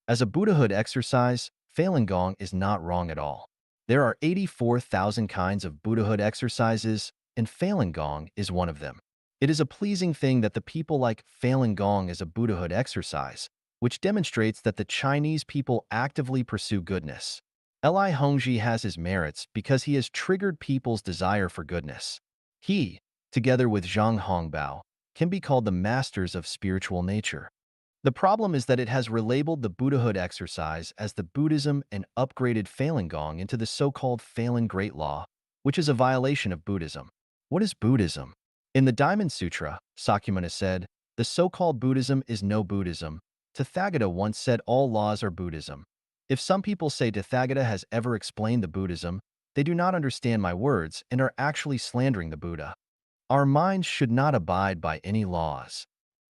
As a Buddhahood exercise, Falun Gong is not wrong at all. There are 84,000 kinds of Buddhahood exercises, and Falun Gong is one of them. It is a pleasing thing that the people like Falun Gong as a Buddhahood exercise, which demonstrates that the Chinese people actively pursue goodness. Li Hongzhi has his merits because he has triggered people's desire for goodness. He, together with Zhang Hongbao, can be called the masters of spiritual nature. The problem is that it has relabeled the Buddhahood exercise as the Buddhism and upgraded Falun Gong into the so-called Falun Great Law, which is a violation of Buddhism. What is Buddhism? In the Diamond Sutra, Sakyamuni said, the so-called Buddhism is no Buddhism. Tathagata once said all laws are Buddhism. If some people say Tathagata has ever explained the Buddhism, they do not understand my words and are actually slandering the Buddha. Our minds should not abide by any laws.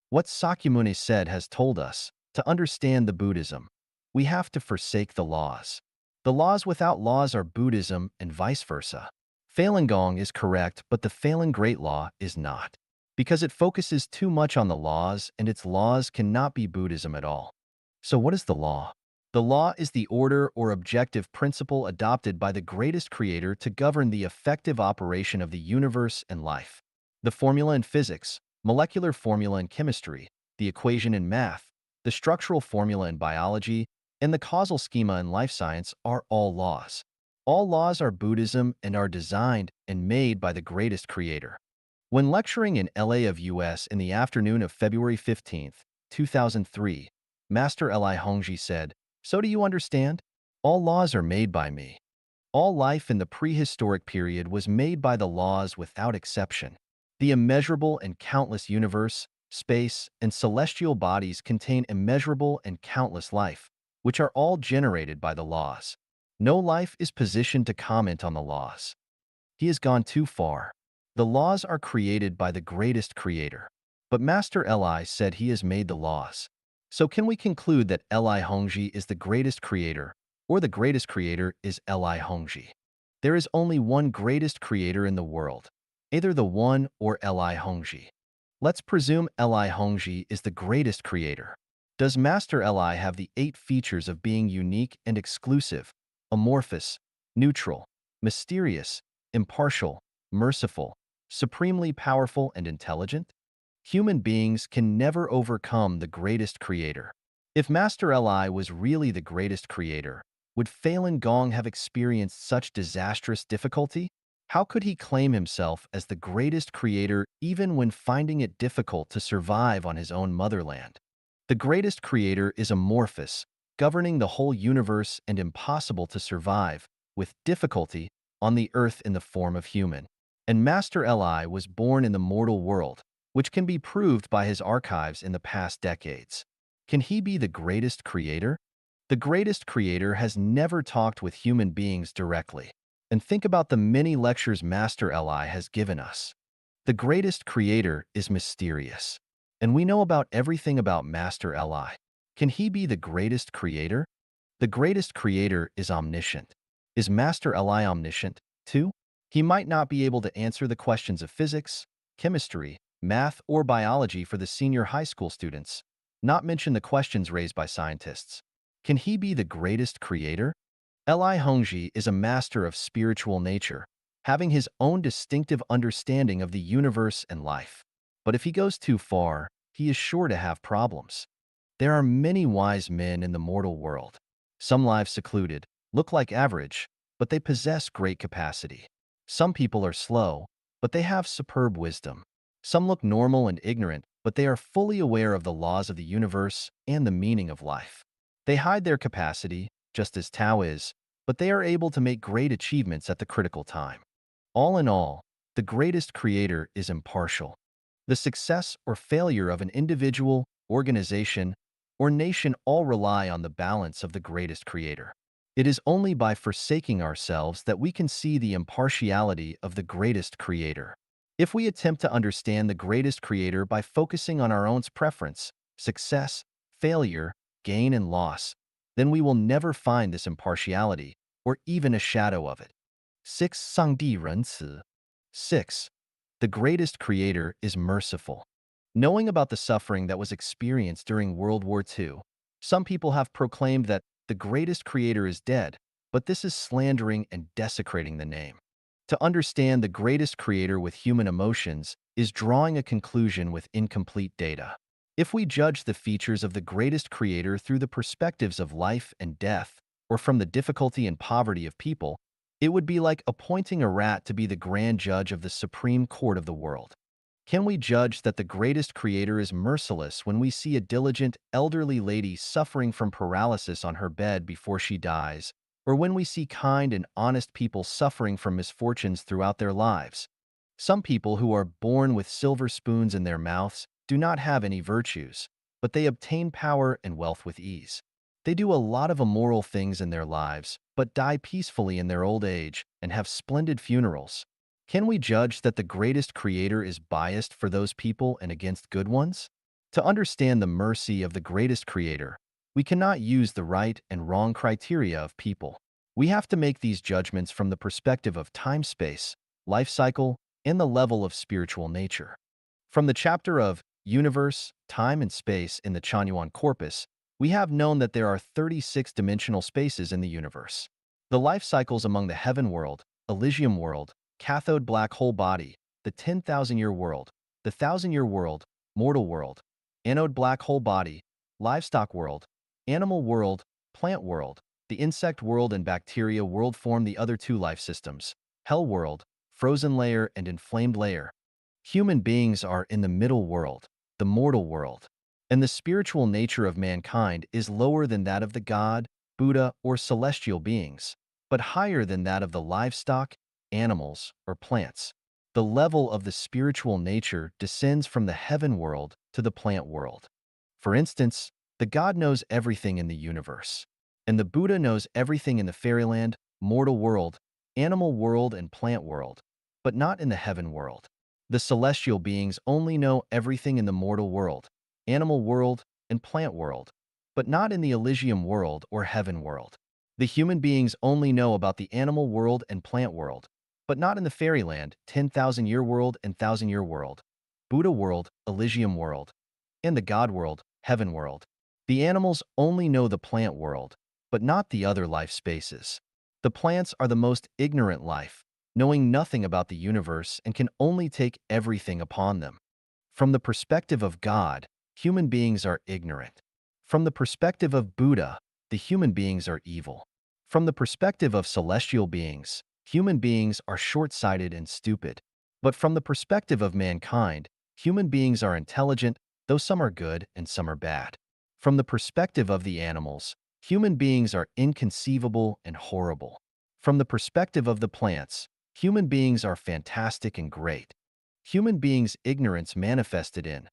What Sakyamuni said has told us, to understand the Buddhism, we have to forsake the laws. The laws without laws are Buddhism and vice versa. Falun Gong is correct, but the Falun Great Law is not. Because it focuses too much on the laws, and its laws cannot be Buddhism at all. So what is the law? The law is the order or objective principle adopted by the greatest creator to govern the effective operation of the universe and life. The formula in physics, molecular formula in chemistry, the equation in math, the structural formula in biology, And the causal schema in life science are all laws. All laws are Buddhism and are designed and made by the greatest creator. When lecturing in LA of US in the afternoon of February 15th, 2003, Master Li Hongji said, "So do you understand? All laws are made by me. All life in the prehistoric period was made by the laws without exception. The immeasurable and countless universe, space, and celestial bodies contain immeasurable and countless life, which are all generated by the laws. No life is positioned to comment on the laws. He has gone too far. The laws are created by the greatest creator. But Master Li said he has made the laws. So can we conclude that Li Hongji is the greatest creator, or the greatest creator is Li Hongji? There is only one greatest creator in the world, either the One or Li Hongji. Let's presume Li Hongji is the greatest creator. Does Master Li have the 8 features of being unique and exclusive, amorphous, neutral, mysterious, impartial, merciful, supremely powerful, and intelligent? Human beings can never overcome the greatest creator. If Master Li was really the greatest creator, would Falun Gong have experienced such disastrous difficulty? How could he claim himself as the greatest creator even when finding it difficult to survive on his own motherland? The greatest creator is amorphous, governing the whole universe and impossible to survive, with difficulty, on the earth in the form of human. And Master Li was born in the mortal world, which can be proved by his archives in the past decades. Can he be the greatest creator? The greatest creator has never talked with human beings directly. And think about the many lectures Master Li has given us. The greatest creator is mysterious. And we know about everything about Master Li. Can he be the greatest creator? The greatest creator is omniscient. Is Master Li omniscient, too? He might not be able to answer the questions of physics, chemistry, math, or biology for the senior high school students, not mention the questions raised by scientists. Can he be the greatest creator? Li Hongji is a master of spiritual nature, having his own distinctive understanding of the universe and life. But if he goes too far, he is sure to have problems. There are many wise men in the mortal world. Some live secluded, look like average, but they possess great capacity. Some people are slow, but they have superb wisdom. Some look normal and ignorant, but they are fully aware of the laws of the universe and the meaning of life. They hide their capacity, just as Tao is, but they are able to make great achievements at the critical time. All in all, the greatest creator is impartial. The success or failure of an individual, organization, or nation all rely on the balance of the greatest creator. It is only by forsaking ourselves that we can see the impartiality of the greatest creator. If we attempt to understand the greatest creator by focusing on our own preference, success, failure, gain, and loss, then we will never find this impartiality, or even a shadow of it. 6. 上帝仁慈. 6. The greatest creator is merciful. Knowing about the suffering that was experienced during World War II, some people have proclaimed that the greatest creator is dead, but this is slandering and desecrating the name. To understand the greatest creator with human emotions is drawing a conclusion with incomplete data. If we judge the features of the greatest creator through the perspectives of life and death, or from the difficulty and poverty of people, it would be like appointing a rat to be the grand judge of the supreme court of the world. Can we judge that the greatest creator is merciless when we see a diligent, elderly lady suffering from paralysis on her bed before she dies, or when we see kind and honest people suffering from misfortunes throughout their lives? Some people who are born with silver spoons in their mouths do not have any virtues, but they obtain power and wealth with ease. They do a lot of immoral things in their lives, but die peacefully in their old age and have splendid funerals. Can we judge that the greatest creator is biased for those people and against good ones? To understand the mercy of the greatest creator, we cannot use the right and wrong criteria of people. We have to make these judgments from the perspective of time-space, life cycle, and the level of spiritual nature. From the chapter of Universe, Time and Space in the Chanyuan Corpus, we have known that there are 36 dimensional spaces in the universe. The life cycles among the heaven world, Elysium world, cathode black hole body, the 10,000-year world, the 1,000-year world, mortal world, anode black hole body, livestock world, animal world, Plant world. The insect world and bacteria world form the other two life systems. Hell world, frozen layer and inflamed layer. Human beings are in the middle world, the mortal world. And the spiritual nature of mankind is lower than that of the God, Buddha, or celestial beings, but higher than that of the livestock, animals, or plants. The level of the spiritual nature descends from the heaven world to the plant world. For instance, the God knows everything in the universe, and the Buddha knows everything in the fairyland, mortal world, animal world, and plant world, but not in the heaven world. The celestial beings only know everything in the mortal world, animal world, and plant world, but not in the Elysium world or heaven world. The human beings only know about the animal world and plant world, but not in the fairyland, 10,000-year world and 1,000-year world, Buddha world, Elysium world, and the God world, heaven world. The animals only know the plant world, but not the other life spaces. The plants are the most ignorant life, knowing nothing about the universe and can only take everything upon them. From the perspective of God, human beings are ignorant. From the perspective of Buddha, the human beings are evil. From the perspective of celestial beings, human beings are short-sighted and stupid. But from the perspective of mankind, human beings are intelligent, though some are good and some are bad. From the perspective of the animals, human beings are inconceivable and horrible. From the perspective of the plants, human beings are fantastic and great. Human beings' ignorance manifested in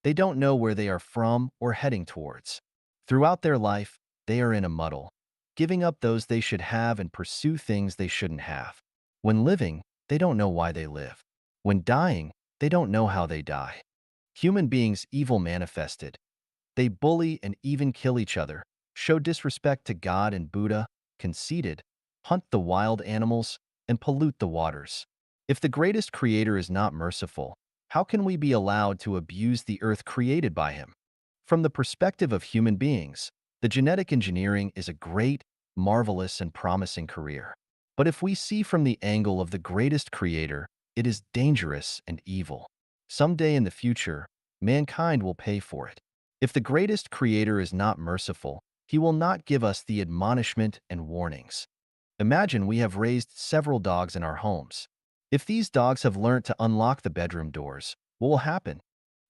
they don't know where they are from or heading towards. Throughout their life, they are in a muddle, giving up those they should have and pursue things they shouldn't have. When living, they don't know why they live. When dying, they don't know how they die. Human beings' evil manifested. They bully and even kill each other, show disrespect to God and Buddha, conceited, hunt the wild animals, and pollute the waters. If the greatest creator is not merciful, how can we be allowed to abuse the earth created by him? From the perspective of human beings, the genetic engineering is a great, marvelous, and promising career. But if we see from the angle of the greatest creator, it is dangerous and evil. Someday in the future, mankind will pay for it. If the greatest creator is not merciful, he will not give us the admonishment and warnings. Imagine we have raised several dogs in our homes. If these dogs have learnt to unlock the bedroom doors, what will happen?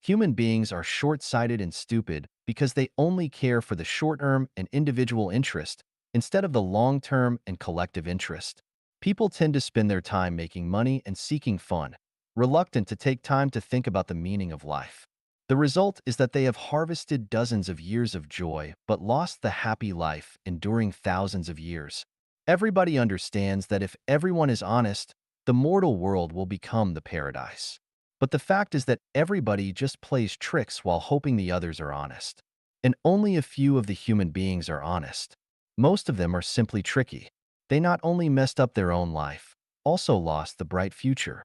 Human beings are short-sighted and stupid because they only care for the short-term and individual interest instead of the long-term and collective interest. People tend to spend their time making money and seeking fun, reluctant to take time to think about the meaning of life. The result is that they have harvested dozens of years of joy but lost the happy life enduring thousands of years. Everybody understands that if everyone is honest, the mortal world will become the paradise. But the fact is that everybody just plays tricks while hoping the others are honest. And only a few of the human beings are honest. Most of them are simply tricky. They not only messed up their own life, also lost the bright future.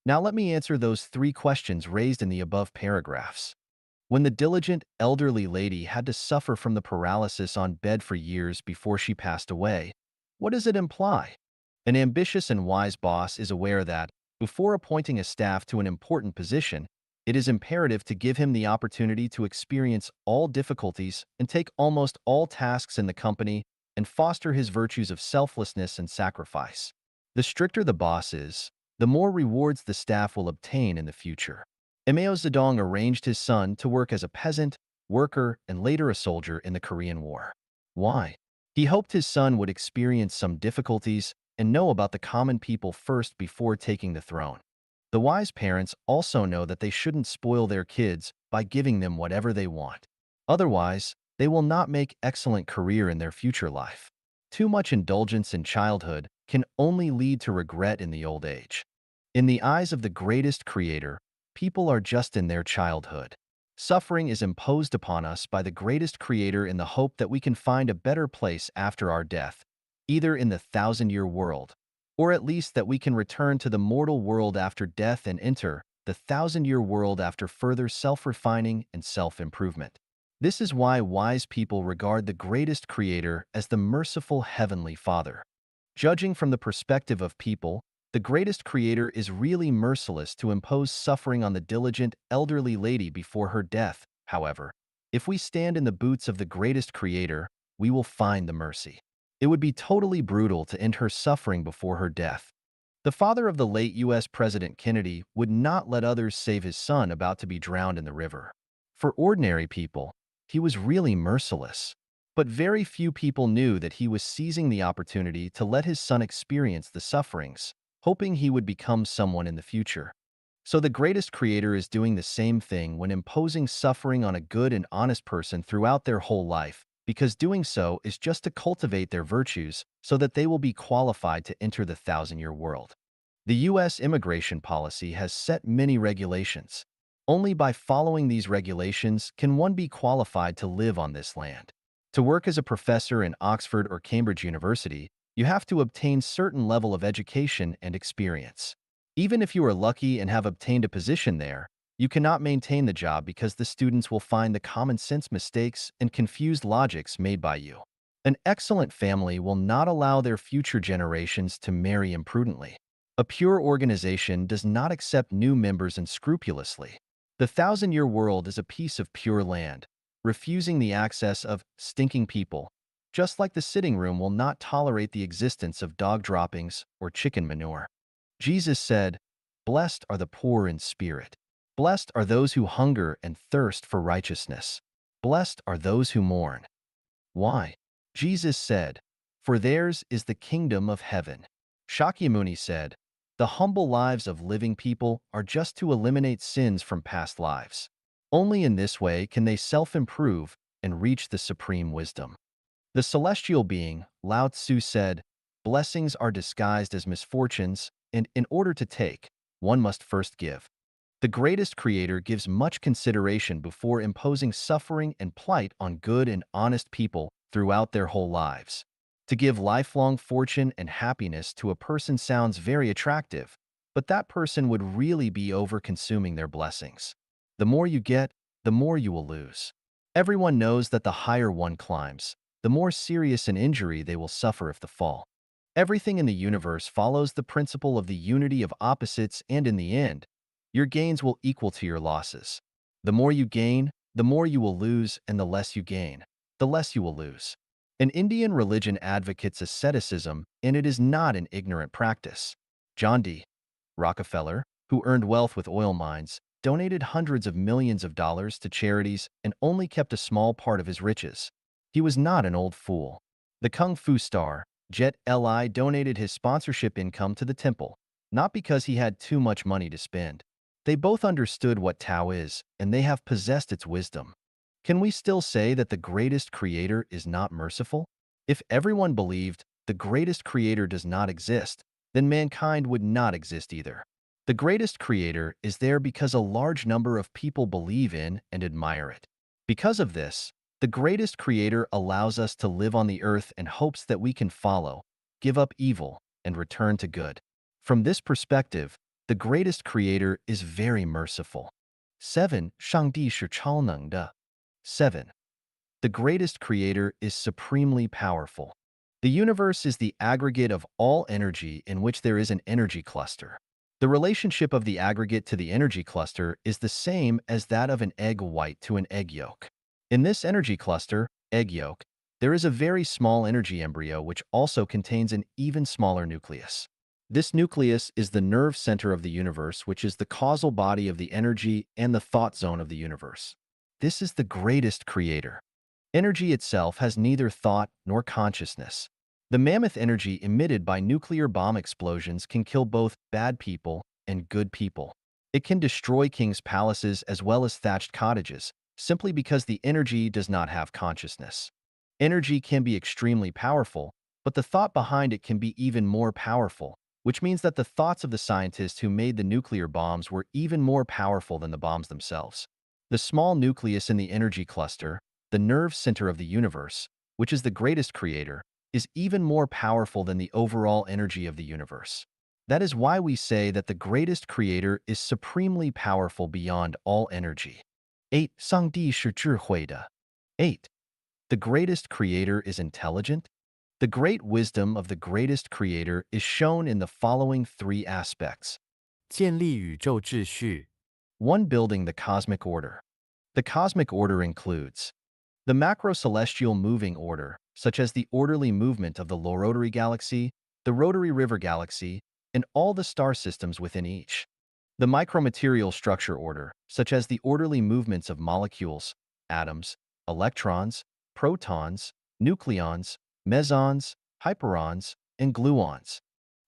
Now let me answer those 3 questions raised in the above paragraphs. When the diligent, elderly lady had to suffer from the paralysis on bed for years before she passed away, what does it imply? An ambitious and wise boss is aware that, before appointing a staff to an important position, it is imperative to give him the opportunity to experience all difficulties and take almost all tasks in the company and foster his virtues of selflessness and sacrifice. The stricter the boss is, the more rewards the staff will obtain in the future. Mao Zedong arranged his son to work as a peasant, worker, and later a soldier in the Korean War. Why? He hoped his son would experience some difficulties and know about the common people first before taking the throne. The wise parents also know that they shouldn't spoil their kids by giving them whatever they want. Otherwise, they will not make excellent career in their future life. Too much indulgence in childhood can only lead to regret in the old age. In the eyes of the greatest creator, people are just in their childhood. Suffering is imposed upon us by the greatest creator in the hope that we can find a better place after our death, either in the 1,000-year world, or at least that we can return to the mortal world after death and enter the 1,000-year world after further self-refining and self-improvement. This is why wise people regard the greatest creator as the merciful Heavenly Father. Judging from the perspective of people, the greatest creator is really merciless to impose suffering on the diligent, elderly lady before her death. However, if we stand in the boots of the greatest creator, we will find the mercy. It would be totally brutal to end her suffering before her death. The father of the late U.S. President Kennedy would not let others save his son about to be drowned in the river. For ordinary people, he was really merciless. But very few people knew that he was seizing the opportunity to let his son experience the sufferings, hoping he would become someone in the future. So the greatest creator is doing the same thing when imposing suffering on a good and honest person throughout their whole life, because doing so is just to cultivate their virtues so that they will be qualified to enter the thousand-year world. The U.S. immigration policy has set many regulations. Only by following these regulations can one be qualified to live on this land. To work as a professor in Oxford or Cambridge University, you have to obtain certain level of education and experience. Even if you are lucky and have obtained a position there, you cannot maintain the job because the students will find the common sense mistakes and confused logics made by you. An excellent family will not allow their future generations to marry imprudently. A pure organization does not accept new members unscrupulously. The thousand-year world is a piece of pure land, refusing the access of stinking people, just like the sitting room will not tolerate the existence of dog droppings or chicken manure. Jesus said, "Blessed are the poor in spirit. Blessed are those who hunger and thirst for righteousness. Blessed are those who mourn." Why? Jesus said, "For theirs is the kingdom of heaven." Shakyamuni said, "The humble lives of living people are just to eliminate sins from past lives. Only in this way can they self-improve and reach the supreme wisdom." The celestial being, Lao Tzu said, "Blessings are disguised as misfortunes, and in order to take, one must first give." The greatest creator gives much consideration before imposing suffering and plight on good and honest people throughout their whole lives. To give lifelong fortune and happiness to a person sounds very attractive, but that person would really be over-consuming their blessings. The more you get, the more you will lose. Everyone knows that the higher one climbs, the more serious an injury they will suffer if they fall. Everything in the universe follows the principle of the unity of opposites, and in the end, your gains will equal to your losses. The more you gain, the more you will lose, and the less you gain, the less you will lose. An Indian religion advocates asceticism, and it is not an ignorant practice. John D. Rockefeller, who earned wealth with oil mines, donated hundreds of millions of dollars to charities and only kept a small part of his riches. He was not an old fool. The Kung Fu star, Jet Li, donated his sponsorship income to the temple, not because he had too much money to spend. They both understood what Tao is, and they have possessed its wisdom. Can we still say that the greatest creator is not merciful? If everyone believed the greatest creator does not exist, then mankind would not exist either. The greatest creator is there because a large number of people believe in and admire it. Because of this, the greatest creator allows us to live on the earth in hopes that we can follow, give up evil, and return to good. From this perspective, the greatest creator is very merciful. 7. 上帝是超能的. 7. The greatest creator is supremely powerful. The universe is the aggregate of all energy in which there is an energy cluster. The relationship of the aggregate to the energy cluster is the same as that of an egg white to an egg yolk. In this energy cluster, egg yolk, there is a very small energy embryo which also contains an even smaller nucleus. This nucleus is the nerve center of the universe, which is the causal body of the energy and the thought zone of the universe. This is the greatest creator. Energy itself has neither thought nor consciousness. The mammoth energy emitted by nuclear bomb explosions can kill both bad people and good people. It can destroy kings' palaces as well as thatched cottages, simply because the energy does not have consciousness. Energy can be extremely powerful, but the thought behind it can be even more powerful, which means that the thoughts of the scientists who made the nuclear bombs were even more powerful than the bombs themselves. The small nucleus in the energy cluster, the nerve center of the universe, which is the greatest creator, is even more powerful than the overall energy of the universe. That is why we say that the greatest creator is supremely powerful beyond all energy. 8. 上帝是智慧的. 8. The greatest creator is intelligent. The great wisdom of the greatest creator is shown in the following three aspects. 建立宇宙秩序，1. Building the cosmic order. The cosmic order includes the macro-celestial moving order, such as the orderly movement of the Lorotary Galaxy, the Rotary River Galaxy, and all the star systems within each. The micromaterial structure order, such as the orderly movements of molecules, atoms, electrons, protons, nucleons, mesons, hyperons, and gluons.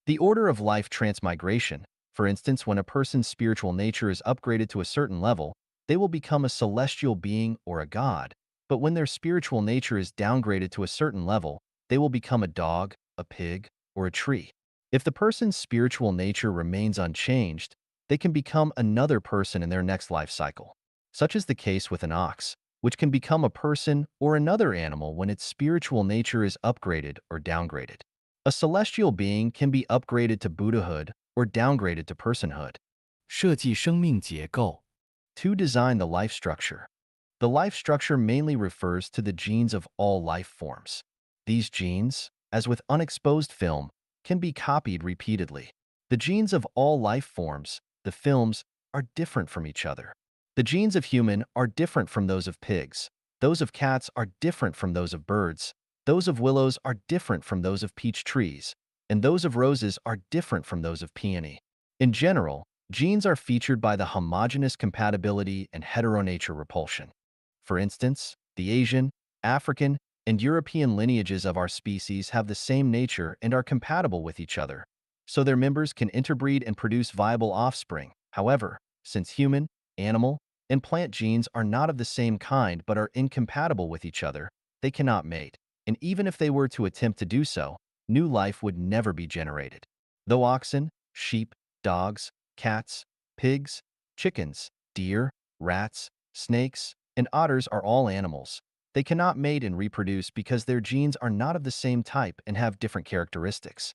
The order of life transmigration, for instance, when a person's spiritual nature is upgraded to a certain level, they will become a celestial being or a god, but when their spiritual nature is downgraded to a certain level, they will become a dog, a pig, or a tree. If the person's spiritual nature remains unchanged, they can become another person in their next life cycle. Such is the case with an ox, which can become a person or another animal when its spiritual nature is upgraded or downgraded. A celestial being can be upgraded to Buddhahood or downgraded to personhood. 设计生命结构。To design the life structure. The life structure mainly refers to the genes of all life forms. These genes, as with unexposed film, can be copied repeatedly. The genes of all life forms, the films, are different from each other. The genes of human are different from those of pigs. Those of cats are different from those of birds. Those of willows are different from those of peach trees. And those of roses are different from those of peony. In general, genes are featured by the homogeneous compatibility and heteronature repulsion. For instance, the Asian, African, and European lineages of our species have the same nature and are compatible with each other, so their members can interbreed and produce viable offspring. However, since human, animal, and plant genes are not of the same kind but are incompatible with each other, they cannot mate, and even if they were to attempt to do so, new life would never be generated. Though oxen, sheep, dogs, cats, pigs, chickens, deer, rats, snakes, and otters are all animals, they cannot mate and reproduce because their genes are not of the same type and have different characteristics.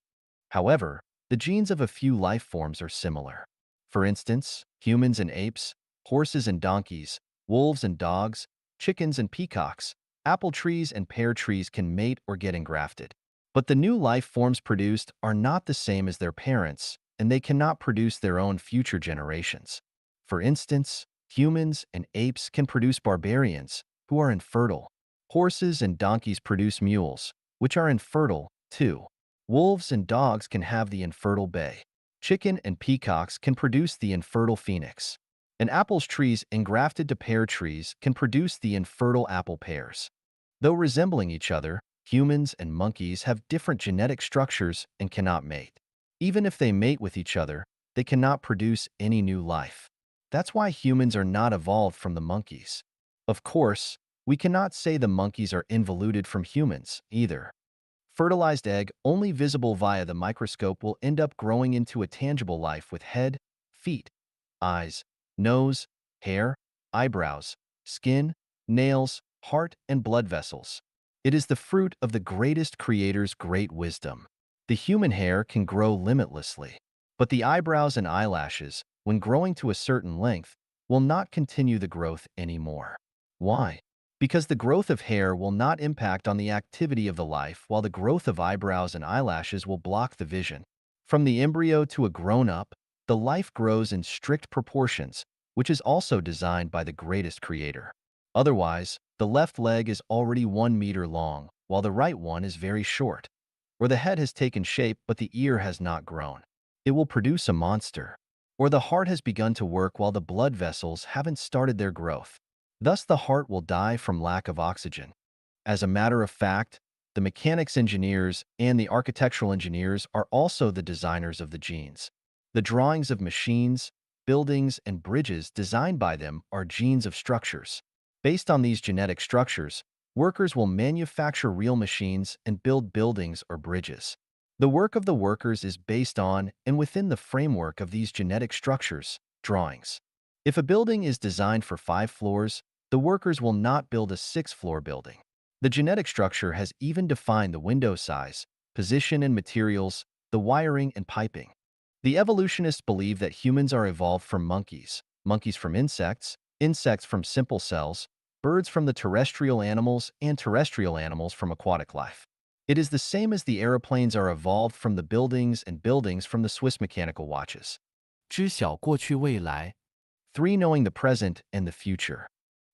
However, the genes of a few life forms are similar. For instance, humans and apes, horses and donkeys, wolves and dogs, chickens and peacocks, apple trees and pear trees can mate or get engrafted. But the new life forms produced are not the same as their parents, and they cannot produce their own future generations. For instance, humans and apes can produce barbarians, who are infertile. Horses and donkeys produce mules, which are infertile, too. Wolves and dogs can have the infertile bay. Chicken and peacocks can produce the infertile phoenix. And apples trees engrafted to pear trees can produce the infertile apple pears. Though resembling each other, humans and monkeys have different genetic structures and cannot mate. Even if they mate with each other, they cannot produce any new life. That's why humans are not evolved from the monkeys. Of course, we cannot say the monkeys are involuted from humans, either. Fertilized egg, only visible via the microscope, will end up growing into a tangible life with head, feet, eyes, nose, hair, eyebrows, skin, nails, heart, and blood vessels. It is the fruit of the greatest creator's great wisdom. The human hair can grow limitlessly, but the eyebrows and eyelashes, when growing to a certain length, will not continue the growth anymore. Why? Because the growth of hair will not impact on the activity of the life, while the growth of eyebrows and eyelashes will block the vision. From the embryo to a grown-up, the life grows in strict proportions, which is also designed by the greatest creator. Otherwise, the left leg is already 1 meter long, while the right one is very short. Or the head has taken shape but the ear has not grown. It will produce a monster. Or the heart has begun to work while the blood vessels haven't started their growth. Thus the heart will die from lack of oxygen. As a matter of fact, the mechanics engineers and the architectural engineers are also the designers of the genes. The drawings of machines, buildings, and bridges designed by them are genes of structures. Based on these genetic structures, workers will manufacture real machines and build buildings or bridges. The work of the workers is based on and within the framework of these genetic structures, drawings. If a building is designed for 5 floors, the workers will not build a 6-floor building. The genetic structure has even defined the window size, position and materials, the wiring and piping. The evolutionists believe that humans are evolved from monkeys, monkeys from insects, insects from simple cells, birds from the terrestrial animals, and terrestrial animals from aquatic life. It is the same as the aeroplanes are evolved from the buildings and buildings from the Swiss mechanical watches. 知晓过去未来。3. Knowing the present and the future.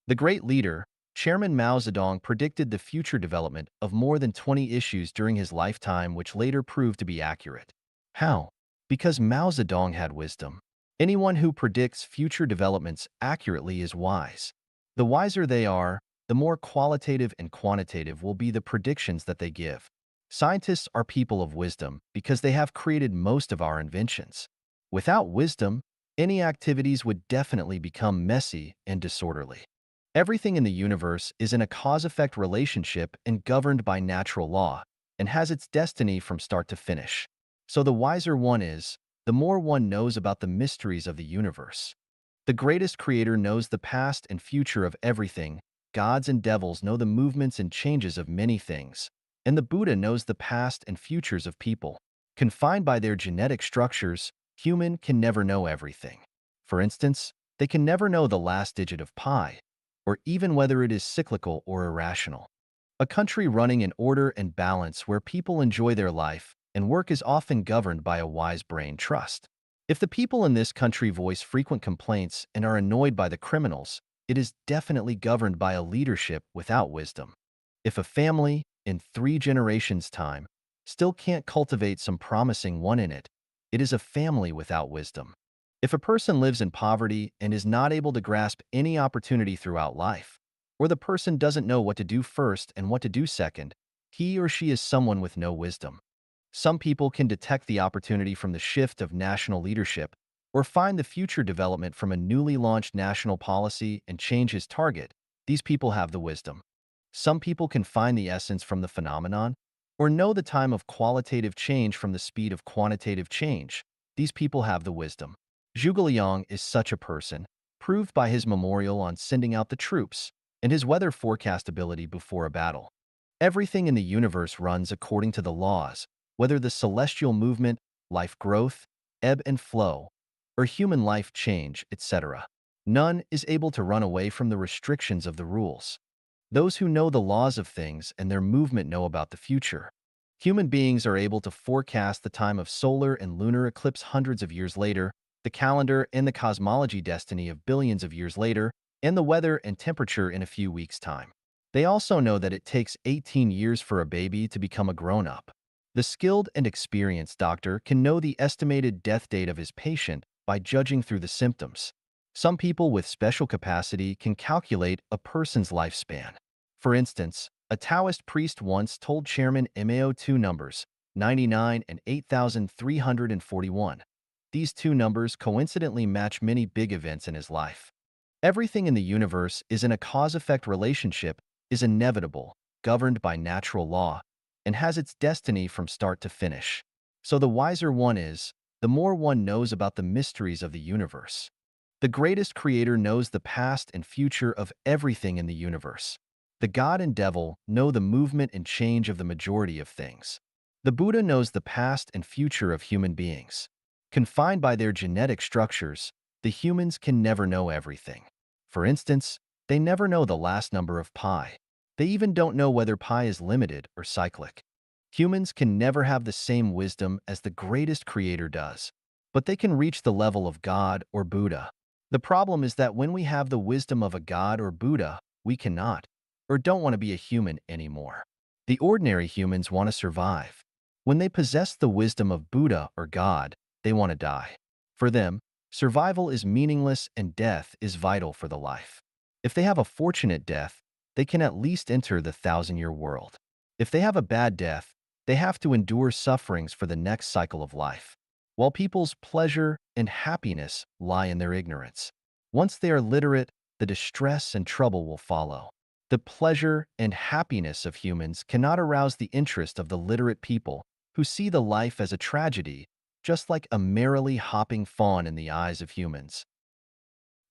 The great leader, Chairman Mao Zedong predicted the future development of more than 20 issues during his lifetime, which later proved to be accurate. How? Because Mao Zedong had wisdom. Anyone who predicts future developments accurately is wise. The wiser they are, the more qualitative and quantitative will be the predictions that they give. Scientists are people of wisdom because they have created most of our inventions. Without wisdom, any activities would definitely become messy and disorderly. Everything in the universe is in a cause-effect relationship and governed by natural law, and has its destiny from start to finish. So the wiser one is, the more one knows about the mysteries of the universe. The greatest creator knows the past and future of everything. Gods and devils know the movements and changes of many things. And the Buddha knows the past and futures of people. Confined by their genetic structures, human can never know everything. For instance, they can never know the last digit of pi, or even whether it is cyclical or irrational. A country running in order and balance where people enjoy their life and work is often governed by a wise brain trust. If the people in this country voice frequent complaints and are annoyed by the criminals, it is definitely governed by a leadership without wisdom. If a family, in 3 generations' time, still can't cultivate some promising one in it, it is a family without wisdom. If a person lives in poverty and is not able to grasp any opportunity throughout life, or the person doesn't know what to do first and what to do second, he or she is someone with no wisdom. Some people can detect the opportunity from the shift of national leadership, or find the future development from a newly launched national policy and change his target. These people have the wisdom. Some people can find the essence from the phenomenon, or know the time of qualitative change from the speed of quantitative change. These people have the wisdom. Zhuge Liang is such a person, proved by his memorial on sending out the troops, and his weather forecast ability before a battle. Everything in the universe runs according to the laws, whether the celestial movement, life growth, ebb and flow, or human life change, etc. None is able to run away from the restrictions of the rules. Those who know the laws of things and their movement know about the future. Human beings are able to forecast the time of solar and lunar eclipse hundreds of years later, the calendar and the cosmology destiny of billions of years later, and the weather and temperature in a few weeks' time. They also know that it takes 18 years for a baby to become a grown-up. The skilled and experienced doctor can know the estimated death date of his patient by judging through the symptoms. Some people with special capacity can calculate a person's lifespan. For instance, a Taoist priest once told Chairman Mao two numbers, 99 and 8,341. These two numbers coincidentally match many big events in his life. Everything in the universe is in a cause-effect relationship, is inevitable, governed by natural law, and has its destiny from start to finish. So the wiser one is, the more one knows about the mysteries of the universe. The greatest creator knows the past and future of everything in the universe. The God and devil know the movement and change of the majority of things. The Buddha knows the past and future of human beings. Confined by their genetic structures, the humans can never know everything. For instance, they never know the last number of pi. They even don't know whether pi is limited or cyclic. Humans can never have the same wisdom as the greatest creator does, but they can reach the level of God or Buddha. The problem is that when we have the wisdom of a God or Buddha, we cannot, or don't want to be a human anymore. The ordinary humans want to survive. When they possess the wisdom of Buddha or God, they want to die. For them, survival is meaningless and death is vital for the life. If they have a fortunate death, they can at least enter the thousand-year world. If they have a bad death, they have to endure sufferings for the next cycle of life. While people's pleasure and happiness lie in their ignorance. Once they are literate, the distress and trouble will follow. The pleasure and happiness of humans cannot arouse the interest of the literate people who see the life as a tragedy, just like a merrily hopping fawn in the eyes of humans.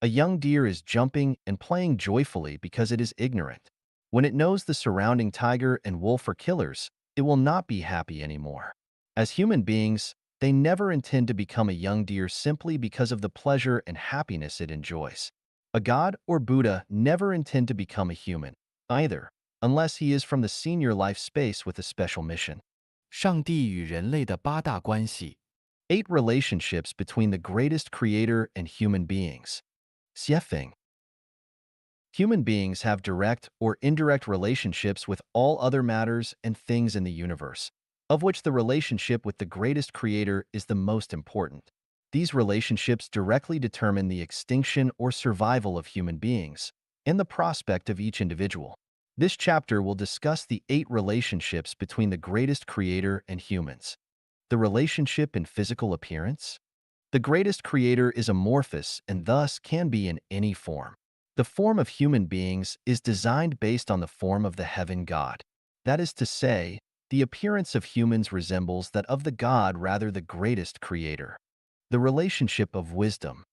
A young deer is jumping and playing joyfully because it is ignorant. When it knows the surrounding tiger and wolf are killers, it will not be happy anymore. As human beings, they never intend to become a young deer simply because of the pleasure and happiness it enjoys. A god or Buddha never intend to become a human, either, unless he is from the senior life space with a special mission. 上帝与人类的8大关系。8 relationships between the greatest creator and human beings. Xiefeng. Human beings have direct or indirect relationships with all other matters and things in the universe, of which the relationship with the greatest creator is the most important. These relationships directly determine the extinction or survival of human beings and the prospect of each individual. This chapter will discuss the 8 relationships between the greatest creator and humans. The relationship in physical appearance? The greatest creator is amorphous and thus can be in any form. The form of human beings is designed based on the form of the heaven God. That is to say, the appearance of humans resembles that of the God rather the greatest creator. The relationship of wisdom.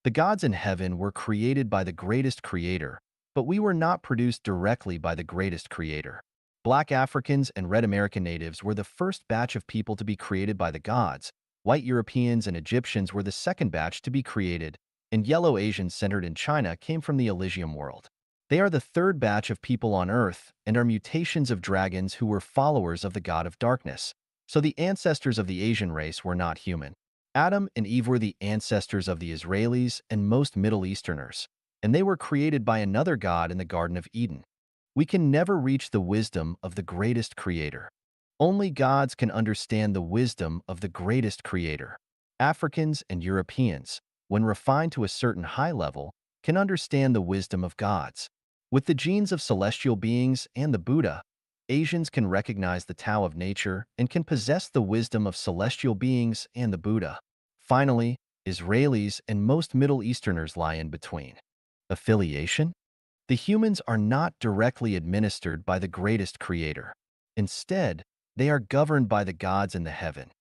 The gods in heaven were created by the greatest creator, but we were not produced directly by the greatest creator. Black Africans and red American natives were the first batch of people to be created by the gods. White Europeans and Egyptians were the second batch to be created, and yellow Asians centered in China came from the Elysium world. They are the third batch of people on Earth and are mutations of dragons who were followers of the god of darkness. So the ancestors of the Asian race were not human. Adam and Eve were the ancestors of the Israelis and most Middle Easterners, and they were created by another god in the Garden of Eden. We can never reach the wisdom of the greatest creator. Only gods can understand the wisdom of the greatest creator. Africans and Europeans, when refined to a certain high level, can understand the wisdom of gods. With the genes of celestial beings and the Buddha, Asians can recognize the Tao of nature and can possess the wisdom of celestial beings and the Buddha. Finally, Israelis and most Middle Easterners lie in between. Affiliation? The humans are not directly administered by the greatest creator. Instead, they are governed by the gods in the heaven.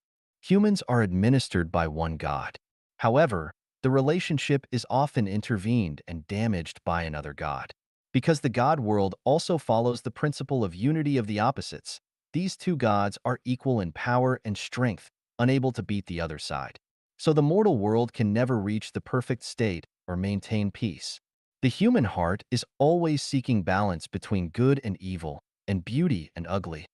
Humans are administered by one god. However, the relationship is often intervened and damaged by another god. Because the god world also follows the principle of unity of the opposites, these two gods are equal in power and strength, unable to beat the other side. So the mortal world can never reach the perfect state or maintain peace. The human heart is always seeking balance between good and evil, and beauty and ugly.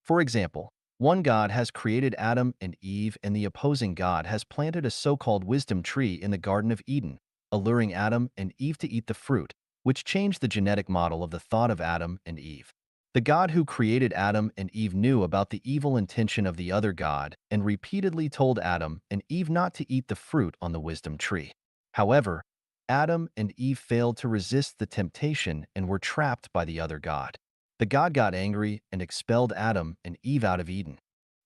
For example, one God has created Adam and Eve, and the opposing God has planted a so-called wisdom tree in the Garden of Eden, alluring Adam and Eve to eat the fruit, which changed the genetic model of the thought of Adam and Eve. The God who created Adam and Eve knew about the evil intention of the other God and repeatedly told Adam and Eve not to eat the fruit on the wisdom tree. However, Adam and Eve failed to resist the temptation and were trapped by the other God. The God got angry and expelled Adam and Eve out of Eden.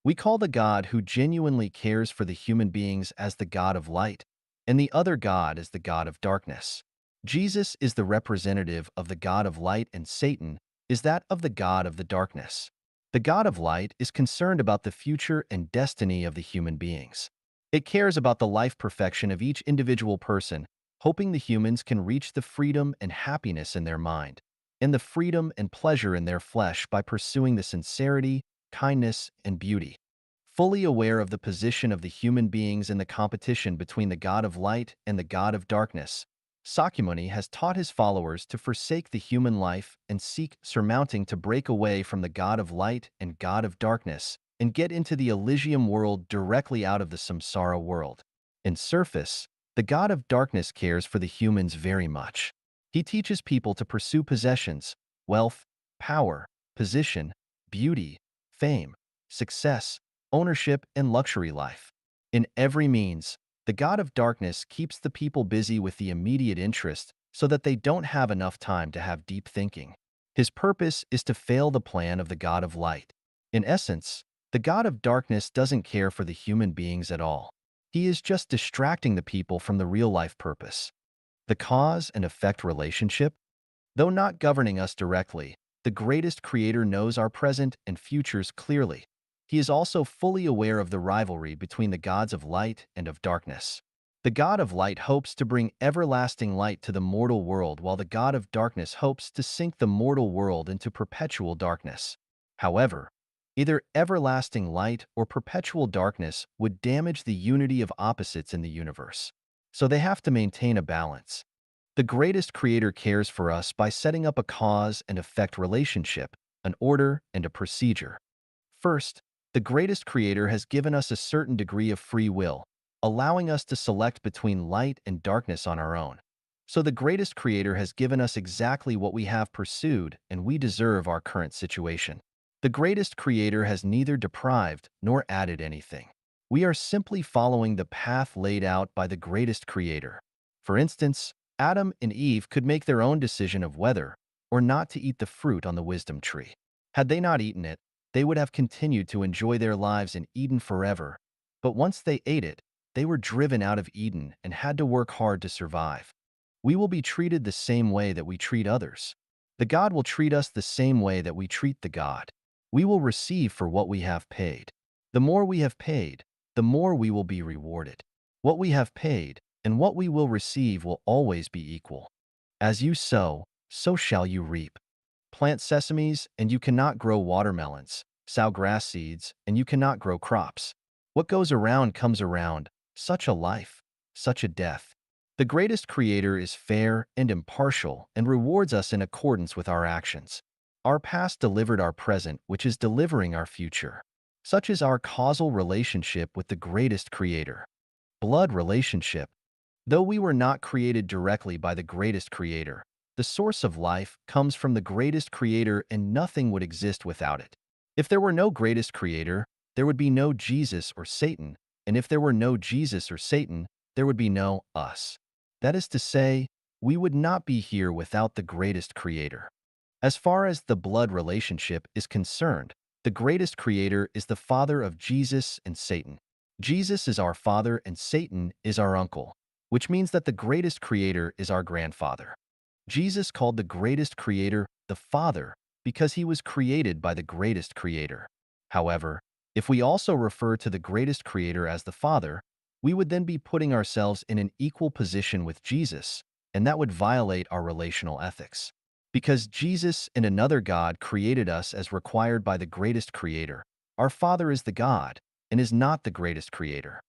We call the God who genuinely cares for the human beings as the God of light, and the other God is the God of darkness. Jesus is the representative of the God of light, and Satan is that of the God of the darkness. The God of light is concerned about the future and destiny of the human beings. It cares about the life perfection of each individual person, hoping the humans can reach the freedom and happiness in their mind, and the freedom and pleasure in their flesh by pursuing the sincerity, kindness, and beauty. Fully aware of the position of the human beings in the competition between the God of light and the God of darkness, Sakyamuni has taught his followers to forsake the human life and seek surmounting to break away from the God of light and God of darkness and get into the Elysium world directly out of the samsara world. In surface, the God of darkness cares for the humans very much. He teaches people to pursue possessions, wealth, power, position, beauty, fame, success, ownership, and luxury life. In every means, the God of darkness keeps the people busy with the immediate interest so that they don't have enough time to have deep thinking. His purpose is to fail the plan of the God of light. In essence, the God of darkness doesn't care for the human beings at all. He is just distracting the people from the real-life purpose. The cause and effect relationship? Though not governing us directly, the greatest creator knows our present and futures clearly. He is also fully aware of the rivalry between the gods of light and of darkness. The God of light hopes to bring everlasting light to the mortal world, while the God of darkness hopes to sink the mortal world into perpetual darkness. However, either everlasting light or perpetual darkness would damage the unity of opposites in the universe. So they have to maintain a balance. The greatest creator cares for us by setting up a cause and effect relationship, an order, and a procedure. First, the greatest creator has given us a certain degree of free will, allowing us to select between light and darkness on our own. So the greatest creator has given us exactly what we have pursued, and we deserve our current situation. The greatest creator has neither deprived nor added anything. We are simply following the path laid out by the greatest creator. For instance, Adam and Eve could make their own decision of whether or not to eat the fruit on the wisdom tree. Had they not eaten it, they would have continued to enjoy their lives in Eden forever. But once they ate it, they were driven out of Eden and had to work hard to survive. We will be treated the same way that we treat others. The God will treat us the same way that we treat the God. We will receive for what we have paid. The more we have paid, the more we will be rewarded. What we have paid and what we will receive will always be equal. As you sow, so shall you reap. Plant sesames, and you cannot grow watermelons. Sow grass seeds, and you cannot grow crops. What goes around comes around, such a life, such a death. The greatest creator is fair and impartial and rewards us in accordance with our actions. Our past delivered our present, which is delivering our future. Such is our causal relationship with the greatest creator. Blood relationship. Though we were not created directly by the greatest creator, the source of life comes from the greatest creator and nothing would exist without it. If there were no greatest creator, there would be no Jesus or Satan, and if there were no Jesus or Satan, there would be no us. That is to say, we would not be here without the greatest creator. As far as the blood relationship is concerned, the greatest creator is the father of Jesus and Satan. Jesus is our father and Satan is our uncle, which means that the greatest creator is our grandfather. Jesus called the greatest creator the Father because he was created by the greatest creator. However, if we also refer to the greatest creator as the Father, we would then be putting ourselves in an equal position with Jesus, and that would violate our relational ethics. Because Jesus and another God created us as required by the greatest creator, our Father is the God and is not the greatest creator.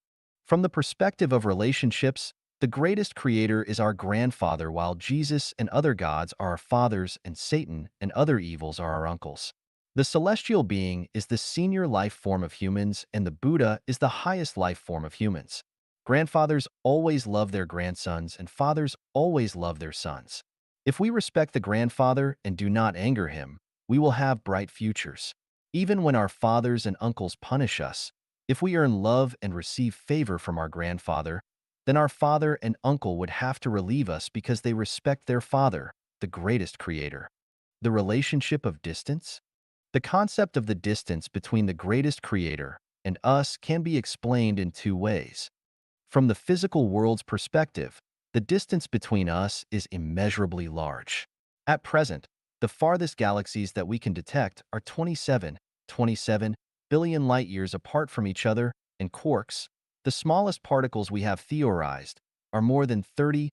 From the perspective of relationships, the greatest creator is our grandfather, while Jesus and other gods are our fathers, and Satan and other evils are our uncles. The celestial being is the senior life form of humans, and the Buddha is the highest life form of humans. Grandfathers always love their grandsons, and fathers always love their sons. If we respect the grandfather and do not anger him, we will have bright futures. Even when our fathers and uncles punish us, if we earn love and receive favor from our grandfather, then our father and uncle would have to relieve us because they respect their father, the greatest creator. The relationship of distance? The concept of the distance between the greatest creator and us can be explained in two ways. From the physical world's perspective, the distance between us is immeasurably large. At present, the farthest galaxies that we can detect are 27 billion light-years apart from each other, and quarks, the smallest particles we have theorized, are more than 30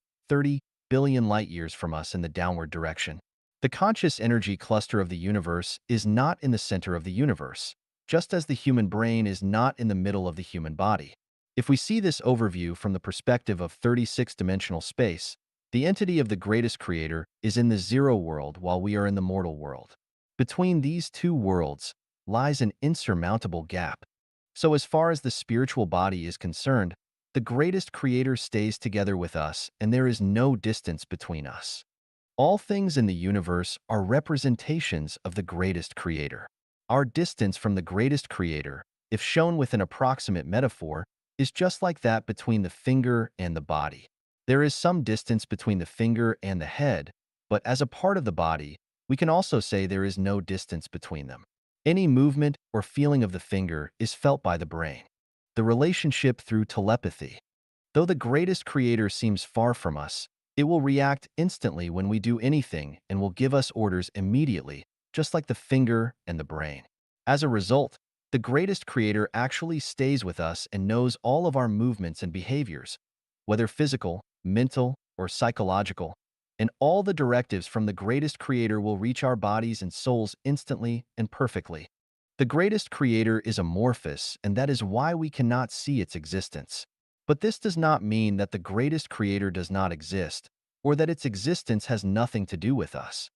billion light-years from us in the downward direction. The conscious energy cluster of the universe is not in the center of the universe, just as the human brain is not in the middle of the human body. If we see this overview from the perspective of 36-dimensional space, the entity of the greatest creator is in the zero world while we are in the mortal world. Between these two worlds lies an insurmountable gap. So as far as the spiritual body is concerned, the greatest creator stays together with us and there is no distance between us. All things in the universe are representations of the greatest creator. Our distance from the greatest creator, if shown with an approximate metaphor, is just like that between the finger and the body. There is some distance between the finger and the head, but as a part of the body, we can also say there is no distance between them. Any movement or feeling of the finger is felt by the brain. The relationship through telepathy. Though the greatest creator seems far from us, it will react instantly when we do anything and will give us orders immediately, just like the finger and the brain. As a result, the greatest creator actually stays with us and knows all of our movements and behaviors, whether physical, mental, or psychological, and all the directives from the greatest creator will reach our bodies and souls instantly and perfectly. The greatest creator is amorphous, and that is why we cannot see its existence. But this does not mean that the greatest creator does not exist, or that its existence has nothing to do with us.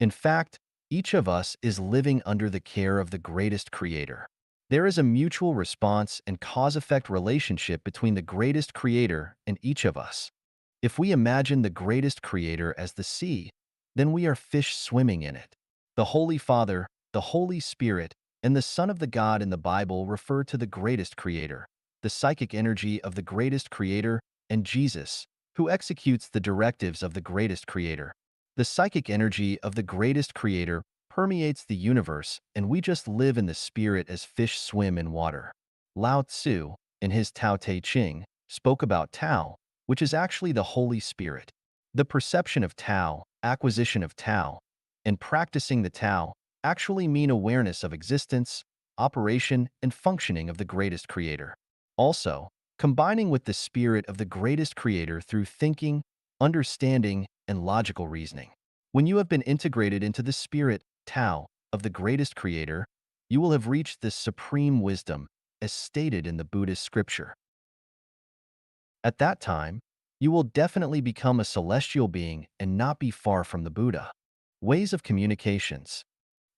In fact, each of us is living under the care of the greatest creator. There is a mutual response and cause-effect relationship between the greatest creator and each of us. If we imagine the greatest creator as the sea, then we are fish swimming in it. The Holy Father, the Holy Spirit, and the Son of the God in the Bible refer to the greatest creator, the psychic energy of the greatest creator, and Jesus, who executes the directives of the greatest creator. The psychic energy of the greatest creator permeates the universe, and we just live in the spirit as fish swim in water. Lao Tzu, in his Tao Te Ching, spoke about Tao, which is actually the Holy Spirit. The perception of Tao, acquisition of Tao, and practicing the Tao actually mean awareness of existence, operation, and functioning of the greatest creator. Also, combining with the spirit of the greatest creator through thinking, understanding, and logical reasoning. When you have been integrated into the spirit, Tao, of the greatest creator, you will have reached this supreme wisdom, as stated in the Buddhist scripture. At that time, you will definitely become a celestial being and not be far from the Buddha. Ways of communications.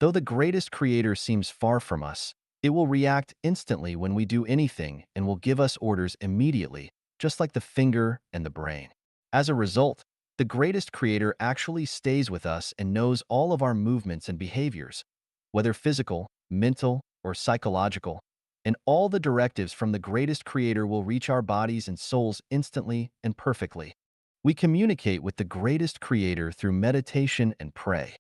Though the greatest creator seems far from us, it will react instantly when we do anything and will give us orders immediately, just like the finger and the brain. As a result, the greatest creator actually stays with us and knows all of our movements and behaviors, whether physical, mental, or psychological, and all the directives from the greatest creator will reach our bodies and souls instantly and perfectly. We communicate with the greatest creator through meditation and pray.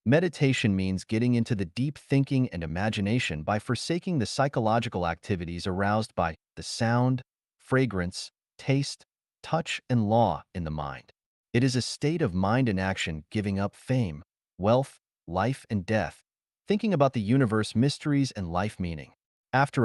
Meditation means getting into the deep thinking and imagination by forsaking the psychological activities aroused by the sound, fragrance, taste, touch, and law in the mind. It is a state of mind and action giving up fame, wealth, life, and death, thinking about the universe mysteries and life meaning. After